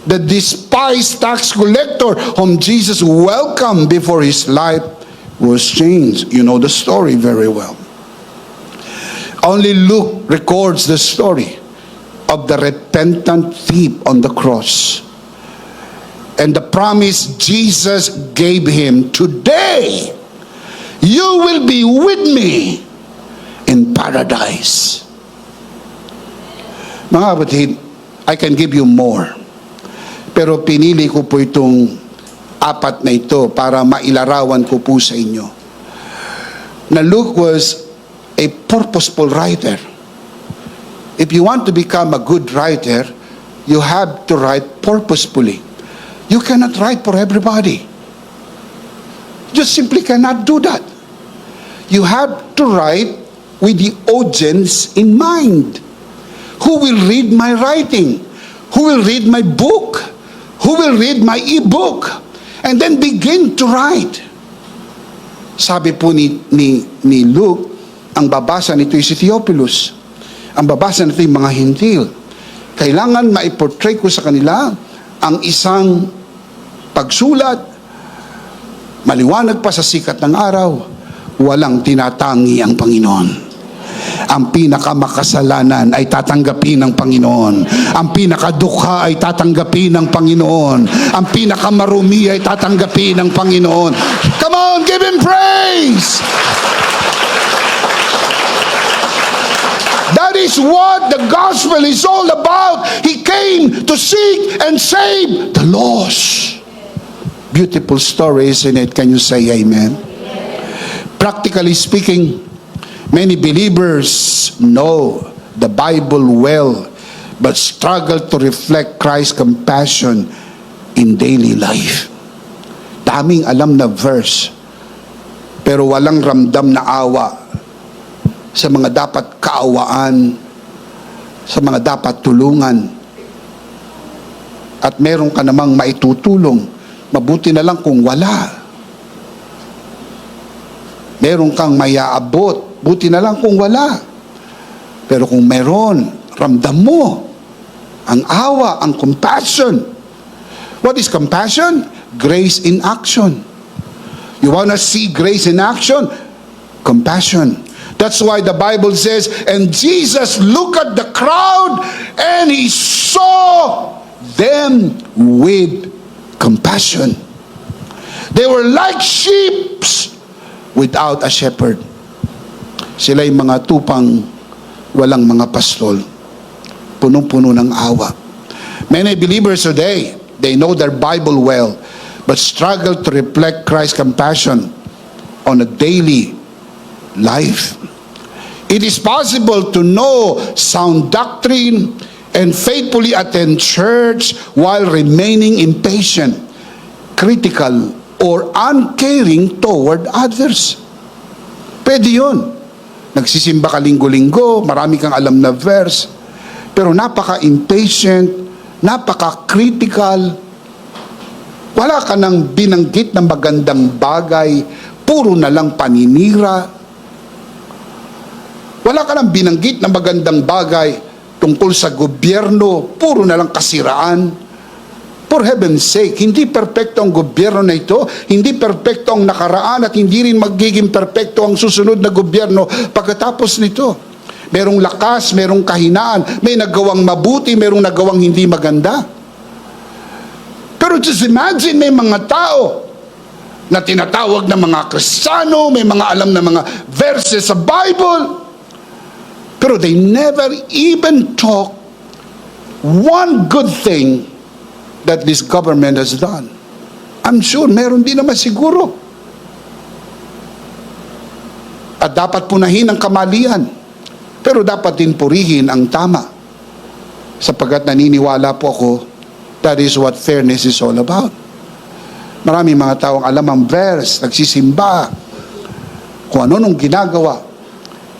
The despised tax collector whom Jesus welcomed before his life was changed. You know the story very well. Only Luke records the story of the repentant thief on the cross and the promise Jesus gave him, today you will be with me in paradise. Mga kapatid, I can give you more. Pero pinili ko po itong apat na ito para mailarawan ko po sa inyo. Na Luke was a purposeful writer. If you want to become a good writer, you have to write purposefully. You cannot write for everybody. You simply cannot do that. You have to write with the audience in mind. Who will read my writing? Who will read my book? Who will read my e-book? And then begin to write. Sabi po ni Luke, ang babasa nito si Theophilus. Ang babasa nito yung mga Hintil. Kailangan maiportray ko sa kanila ang isang pagsulat, maliwanag pa sa sikat ng araw, walang tinatangi ang Panginoon. Ang pinakamakasalanan ay tatanggapin ng Panginoon. Ang pinakadukha ay tatanggapin ng Panginoon. Ang pinakamarumi ay tatanggapin ng Panginoon. Come on, give Him praise! That is what the gospel is all about. He came to seek and save the lost. Beautiful story, isn't it? Can you say amen? Practically speaking, many believers know the Bible well, but struggle to reflect Christ's compassion in daily life. Daming alam na verse, pero walang ramdam na awa sa mga dapat kaawaan, sa mga dapat tulungan. At meron ka namang maitutulong, mabuti na lang kung wala. Meron kang mayaabot, buti na lang kung wala. Pero kung meron, ramdam mo ang awa, ang compassion. What is compassion? Grace in action. You wanna see grace in action? Compassion. That's why the Bible says, and Jesus looked at the crowd and He saw them with compassion. They were like sheep without a shepherd. Sila yung mga tupang walang mga pastol. Punong-puno ng awa. Many believers today, they know their Bible well, but struggle to reflect Christ's compassion on a daily life. It is possible to know sound doctrine and faithfully attend church while remaining impatient, critical, or uncaring toward others. Pwede yun. Nagsisimba ka linggo-linggo, marami kang alam na verse, pero napaka-impatient, napaka-critical, wala ka nang binanggit na magandang bagay, puro na lang paninira. Wala ka nang binanggit na magandang bagay tungkol sa gobyerno, puro na lang kasiraan. For heaven's sake, hindi perpekto ang gobyerno na ito, hindi perpekto ang nakaraan, at hindi rin magiging perpekto ang susunod na gobyerno pagkatapos nito. Merong lakas, merong kahinaan, may nagawang mabuti, merong nagawang hindi maganda. Pero just imagine, may mga tao na tinatawag na mga Kristiyano, may mga alam na mga verses sa Bible, pero they never even talk one good thing that this government has done. I'm sure meron din naman siguro. At dapat punahin ang kamalian, pero dapat din purihin ang tama. Sapagkat naniniwala po ako, that is what fairness is all about. Maraming mga taong alam ang verse, nagsisimba, kung ano nung ginagawa,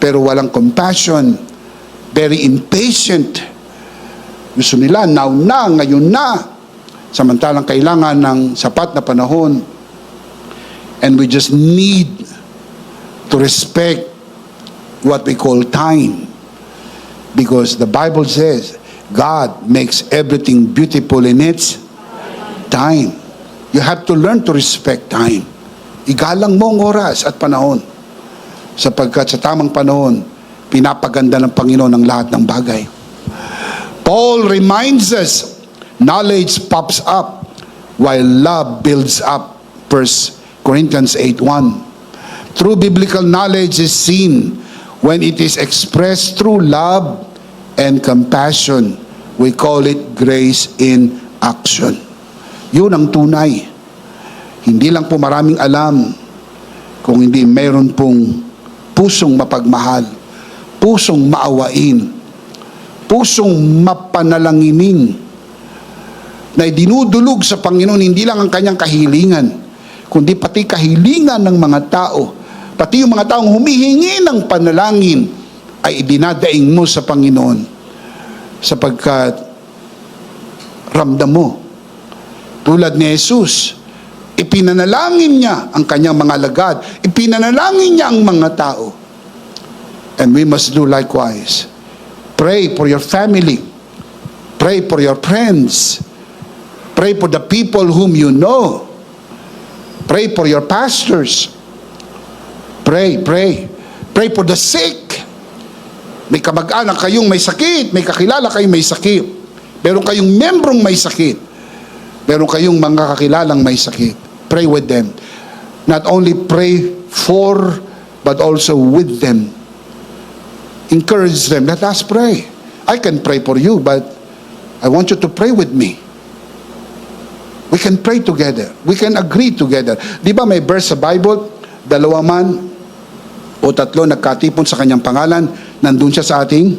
pero walang compassion, very impatient. Gusto nila, now na, ngayon na. Samantalang kailangan ng sapat na panahon. And we just need to respect what we call time. Because the Bible says, God makes everything beautiful in its time. You have to learn to respect time. Igalang mo ang oras at panahon. Sapagkat sa tamang panahon, pinapaganda ng Panginoon ang lahat ng bagay. Paul reminds us, knowledge pops up while love builds up. 1 Corinthians 8:1. True biblical knowledge is seen when it is expressed through love and compassion. We call it grace in action. Yun ang tunay. Hindi lang po maraming alam, kung hindi mayroon pong pusong mapagmahal, pusong maawain, pusong mapanalanginin, na idinudulog sa Panginoon hindi lang ang kanyang kahilingan, kundi pati kahilingan ng mga tao Pati yung mga taong humihingi ng panalangin ay idinadaing mo sa Panginoon, sapagkat ramdam mo. Tulad ni Jesus, ipinanalangin niya ang kanyang mga alagad, ipinanalangin niya ang mga tao. And we must do likewise. Pray for your family. Pray for your friends. Pray for the people whom you know. Pray for your pastors. Pray. Pray for the sick. May kamag-anak kayong may sakit, may kakilala kayong may sakit. Meron kayong membrong may sakit. Meron kayong mga kakilalang may sakit. Pray with them. Not only pray for, but also with them. Encourage them. Let us pray. I can pray for you, but I want you to pray with me. We can pray together. We can agree together. Di ba may verse sa Bible, dalawa man o tatlo nagkatipon sa kanyang pangalan, nandun siya sa ating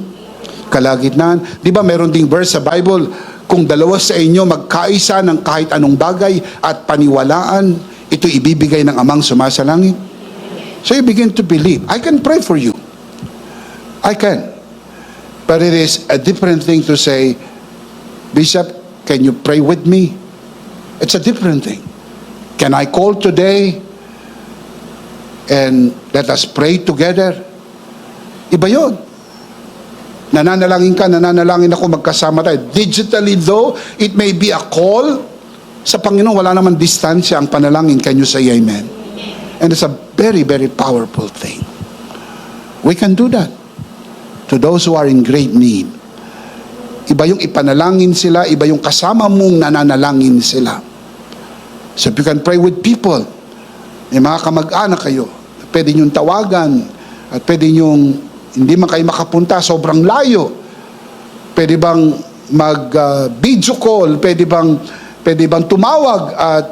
kalagitnaan. Di ba meron ding verse sa Bible, kung dalawa sa inyo magkaisa ng kahit anong bagay at paniwalaan, ito ibibigay ng Amang sumasalangit. So you begin to believe. I can pray for you. I can. But it is a different thing to say, Bishop, can you pray with me? It's a different thing. Can I call today and let us pray together? Iba yun. Nananalangin ka, nananalangin ako, magkasama tayo. Digitally though, it may be a call. Sa Panginoon, wala naman distansya ang panalangin. Can you say amen? And it's a very, very powerful thing. We can do that to those who are in great need. Iba yung ipanalangin sila, iba yung kasama mong nananalangin sila. So if you can pray with people, may mga kamag-anak kayo, pwede nyong tawagan, at pwede nyong, hindi man kayo makapunta, sobrang layo. Pwede bang mag-video call, pwede bang tumawag at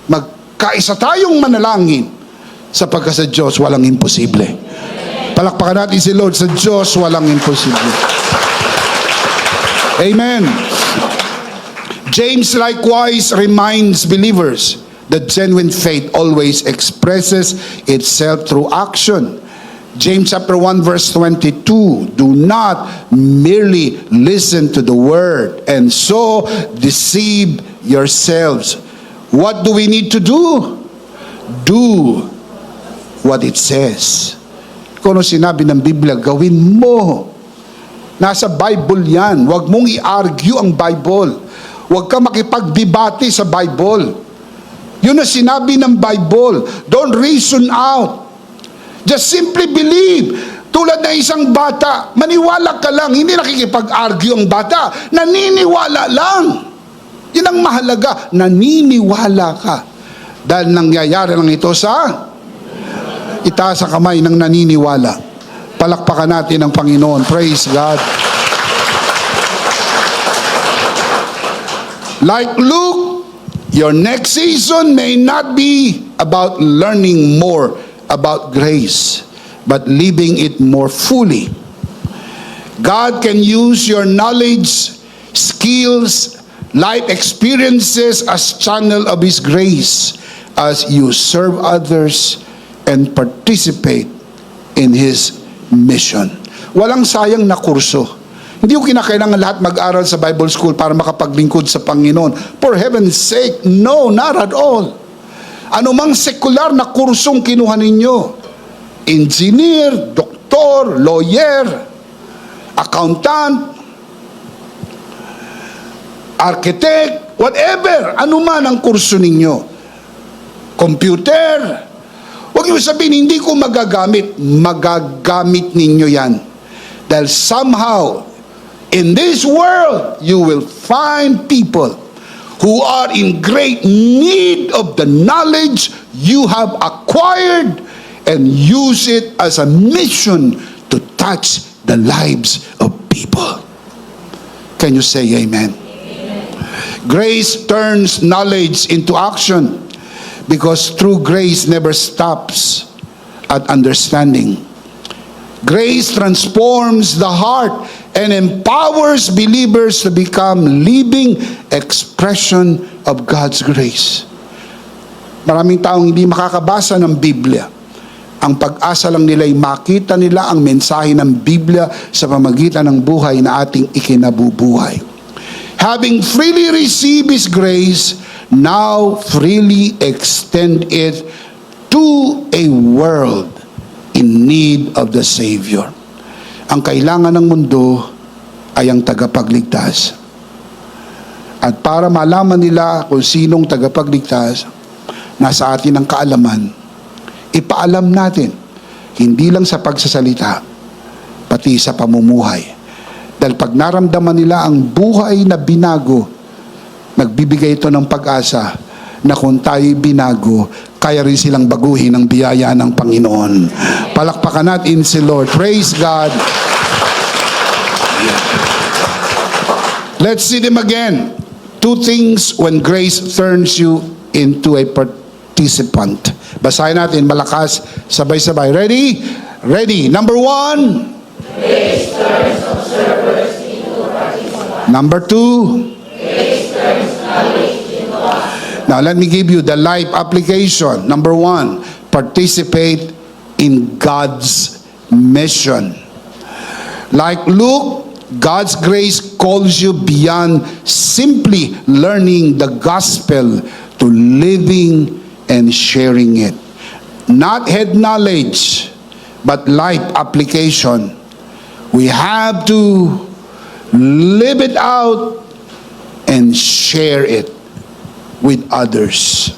magkaisa tayong manalangin, sapagkat sa Diyos walang imposible. Palakpakan natin si Lord, sa Diyos walang imposible. Amen. James likewise reminds believers that genuine faith always expresses itself through action. James chapter 1 verse 22, do not merely listen to the word and so deceive yourselves. What do we need to do? Do what it says. Kung ano sinabi ng Biblia, gawin mo. Nasa Bible yan. Huwag mong i-argue ang Bible. Huwag ka makipagdebate sa Bible. Yun ang sinabi ng Bible. Don't reason out. Just simply believe. Tulad ng isang bata, maniwala ka lang. Hindi nakikipag-argue ang bata. Naniniwala lang. Yun ang mahalaga. Naniniwala ka. Dahil nangyayari lang ito sa itaas sa kamay ng naniniwala. Palakpakan natin ang Panginoon. Praise God. Like Luke, your next season may not be about learning more about grace, but living it more fully. God can use your knowledge, skills, life experiences as channel of His grace as you serve others and participate in His mission. Walang sayang na kurso. Hindi ko kinakailangan lahat mag-aral sa Bible School para makapaglingkod sa Panginoon. For heaven's sake, no, not at all. Anumang sekular na kursong kinuha ninyo, engineer, doktor, lawyer, accountant, architect, whatever, anuman ang kurso ninyo, computer, huwag niyo sabihin, hindi ko magagamit. Magagamit ninyo yan. Dahil somehow, in this world, you will find people who are in great need of the knowledge you have acquired and use it as a mission to touch the lives of people. Can you say amen? Grace turns knowledge into action. Because true grace never stops at understanding. Grace transforms the heart and empowers believers to become living expression of God's grace. Maraming taong hindi makakabasa ng Biblia. Ang pag-asa lang nila ay makita nila ang mensahe ng Biblia sa pamagitan ng buhay na ating ikinabubuhay. Having freely received His grace, now freely extend it to a world in need of the Savior. Ang kailangan ng mundo ay ang tagapagligtas. At para malaman nila kung sinong tagapagligtas, nasa atin ang kaalaman, ipaalam natin, hindi lang sa pagsasalita, pati sa pamumuhay. Dahil pag naramdaman nila ang buhay na binago, nagbibigay ito ng pag-asa na kung tayo'y binago, kaya rin silang baguhin ang biyaya ng Panginoon. Palakpakan natin si Lord. Praise God. Let's see them again. Two things when grace turns you into a participant. Basahin natin malakas, sabay-sabay. Ready? Ready. Number 1. Grace turns observers into participants. Number 2. Grace turns knowledge into action. Now, let me give you the life application. Number 1, participate in God's mission. Like Luke, God's grace calls you beyond simply learning the gospel to living and sharing it. Not head knowledge, but life application. We have to live it out and share it with others.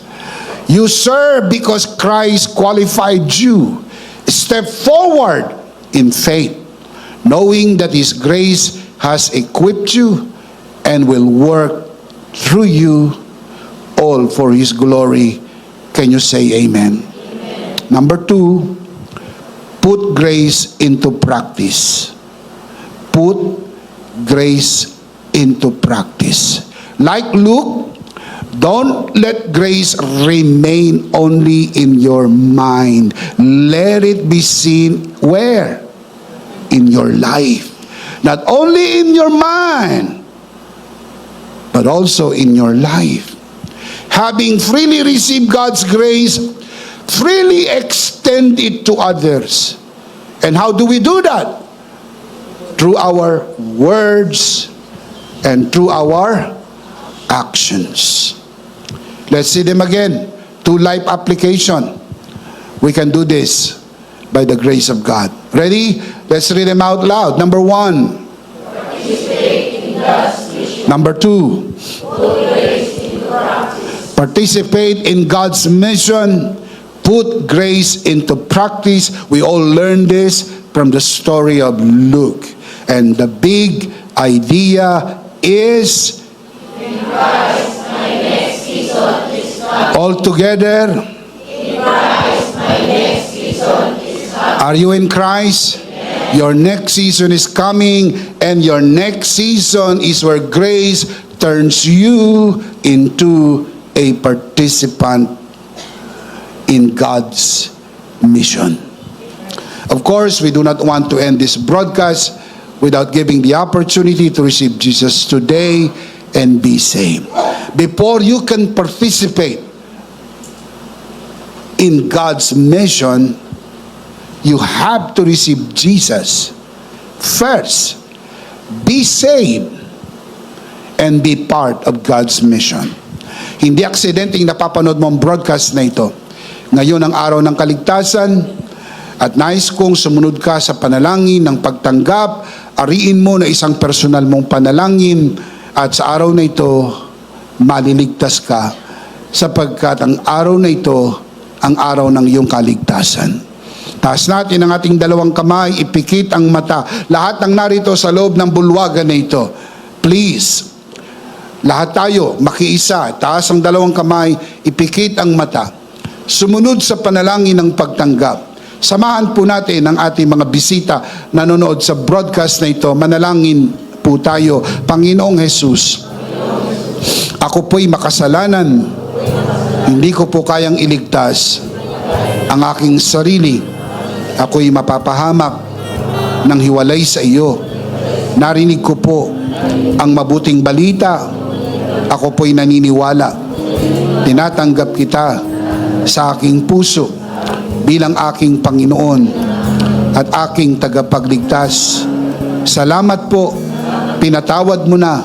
You serve because Christ qualified you. Step forward in faith, knowing that His grace has equipped you and will work through you all for His glory. Can you say amen? Amen. Number 2, put grace into practice. Put grace into practice. Like Luke, don't let grace remain only in your mind. Let it be seen where? In your life. Not only in your mind, but also in your life. Having freely received God's grace, freely extend it to others. And how do we do that? Through our words and through our actions. Let's see them again. 2 life application. We can do this by the grace of God. Ready? Let's read them out loud. Number 1. Participate in God's mission. Number 2. Put grace into practice. Participate in God's mission. Put grace into practice. We all learned this from the story of Luke. And the big idea is In Christ, my next season is coming. all together. In Christ, my next season is coming. Are you in Christ? Your next season is coming, and your next season is where grace turns you into a participant in God's mission. Of course, we do not want to end this broadcast without giving the opportunity to receive Jesus today and be saved. Before you can participate in God's mission, you have to receive Jesus first. Be saved and be part of God's mission. Hindi aksidenteng napapanood mo ang broadcast na ito. Ngayon ang araw ng kaligtasan at nais kong sumunod ka sa panalangin ng pagtanggap. Ariin mo na isang personal mong panalangin at sa araw na ito maliligtas ka sapagkat ang araw na ito ang araw ng iyong kaligtasan. Taas natin ang ating dalawang kamay, ipikit ang mata. Lahat ng narito sa loob ng bulwagan na ito, please, lahat tayo makiisa, taas ang dalawang kamay, ipikit ang mata. Sumunod sa panalangin ng pagtanggap. Samahan po natin ang ating mga bisita na nanonood sa broadcast na ito. Manalangin po tayo. Panginoong Jesus, ako po'y makasalanan. Hindi ko po kayang iligtas ang aking sarili. Ako'y mapapahamak ng hiwalay sa iyo. Narinig ko po ang mabuting balita. Ako po'y naniniwala. Tinatanggap kita sa aking puso bilang aking Panginoon at aking tagapagligtas. Salamat po, pinatawad mo na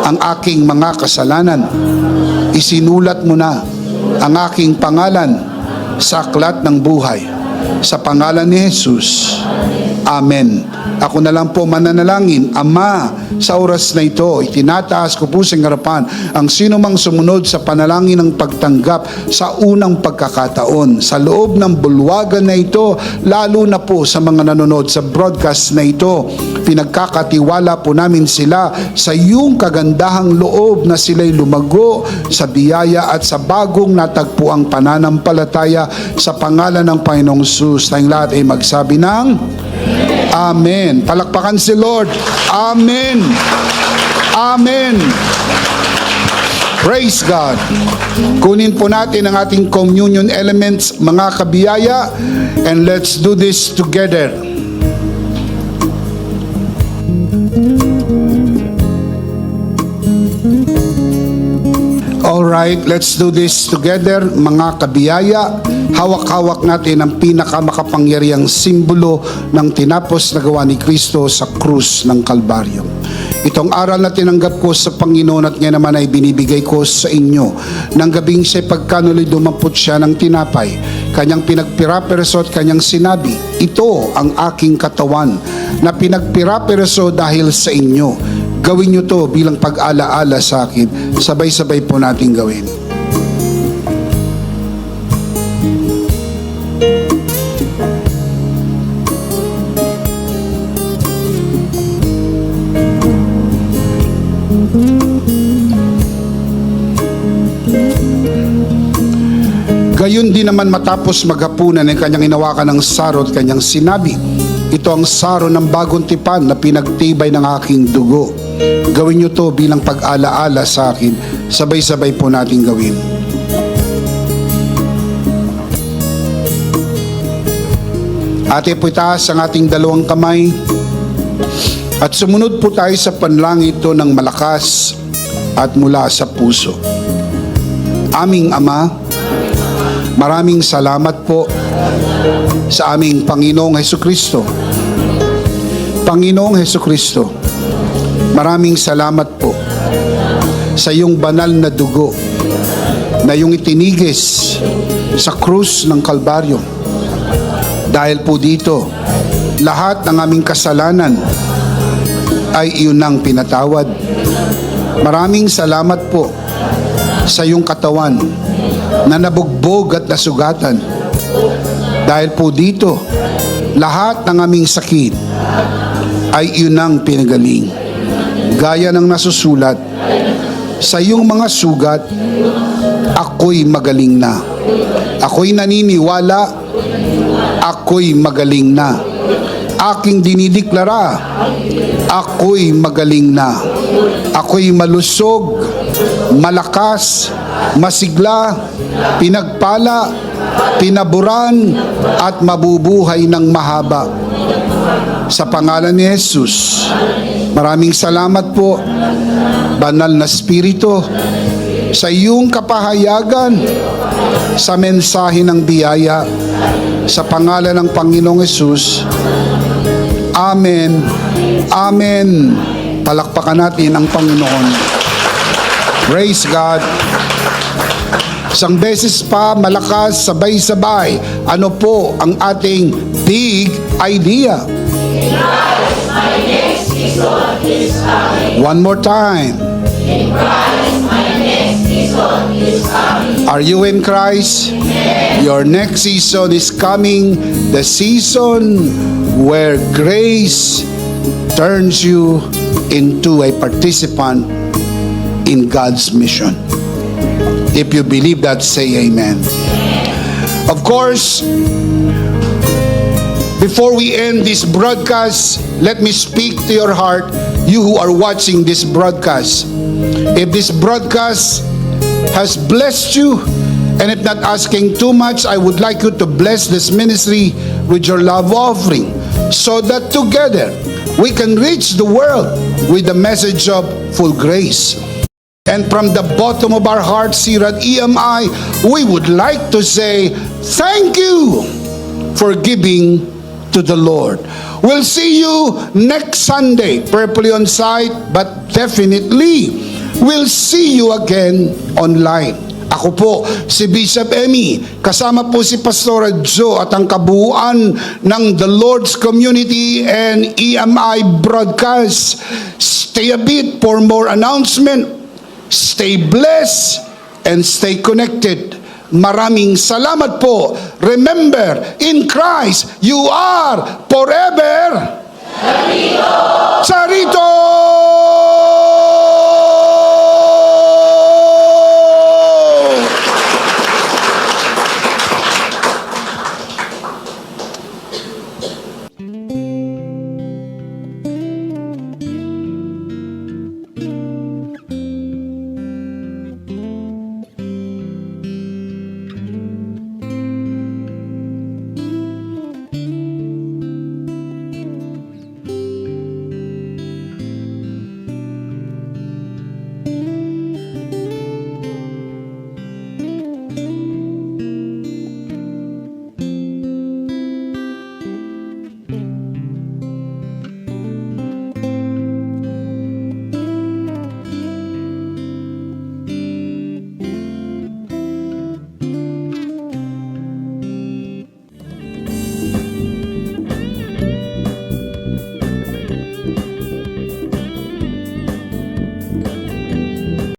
ang aking mga kasalanan. Isinulat mo na ang aking pangalan sa aklat ng buhay. Sa pangalan ni Jesus. Amen. Ako na lang po mananalangin. Ama, sa oras na ito, itinataas ko po sa harapan ang sino mang sumunod sa panalangin ng pagtanggap sa unang pagkakataon. Sa loob ng bulwagan na ito, lalo na po sa mga nanonood sa broadcast na ito, pinagkakatiwala po namin sila sa iyong kagandahang loob na sila'y lumago sa biyaya at sa bagong natagpuang pananampalataya sa pangalan ng Panginoong Jesus. Tayong lahat ay magsabi ng Amen. Palakpakan si Lord. Amen. Amen. Praise God. Kunin po natin ang ating communion elements, mga kabiyaya, and let's do this together. Alright, let's do this together, mga kabiyaya. Hawak-hawak natin ang pinakamakapangyarihang simbolo ng tinapos na gawa ni Kristo sa krus ng Kalbaryo. Itong aral na tinanggap ko sa Panginoon at ngayon naman ay binibigay ko sa inyo. Nang gabing siya'y pagkanuloy dumampot siya ng tinapay, kanyang pinagpirapereso at kanyang sinabi, ito ang aking katawan na pinagpirapereso dahil sa inyo. Gawin nyo to bilang pag-alaala sa akin. Sabay-sabay po natin gawin. Gayon din naman matapos maghapunan ay kanyang hinawakan ng saro at kanyang sinabi, ito ang saro ng bagong tipan na pinagtibay ng aking dugo. Gawin nyo to bilang pag-alaala sa akin. Sabay-sabay po natin gawin. Ate po itaas ang ating dalawang kamay at sumunod po tayo sa panalangin ito ng malakas at mula sa puso. Aming Ama, maraming salamat po sa aming Panginoong Hesukristo. Panginoong Hesukristo, maraming salamat po sa iyong banal na dugo na iyong itinigis sa krus ng Kalbaryo. Dahil po dito, lahat ng aming kasalanan ay iyon ang pinatawad. Maraming salamat po sa iyong katawan na nabugbog at nasugatan. Dahil po dito, lahat ng aming sakit ay iyon ang pinagaling. Gaya ng nasusulat, sa iyong mga sugat, ako'y magaling na. Ako'y naniniwala, ako'y magaling na. Aking dinideklara, ako'y magaling na. Ako'y malusog, malakas, masigla, pinagpala, pinaburan, at mabubuhay ng mahaba. Sa pangalan ni Jesus, maraming salamat po, Banal na Espiritu, sa iyong kapahayagan sa mensahe ng biyaya. Sa pangalan ng Panginoong Jesus, Amen. Amen. Palakpakan natin ang Panginoon. Praise God. Isang beses pa, malakas, sabay-sabay. Ano po ang ating big idea? My next season is coming. One more time. In Christ, my next season is coming. Are you in Christ? Your next season is coming. The season where grace turns you into a participant in God's mission. If you believe that, say amen. Of course, before we end this broadcast, let me speak to your heart, you who are watching this broadcast. If this broadcast has blessed you, and if not asking too much, I would like you to bless this ministry with your love offering, so that together we can reach the world with the message of full grace. And from the bottom of our hearts here at EMI, we would like to say thank you. for giving to the Lord. We'll see you next Sunday, prayerfully on site, but definitely we'll see you again online. Ako po, si Bishop Emmy, kasama po si Pastora Joe at ang kabuuan ng The Lord's Community and EMI Broadcast. Stay a bit for more announcement. Stay blessed and stay connected. Maraming salamat po. Remember, in Christ, you are forever. Sarito!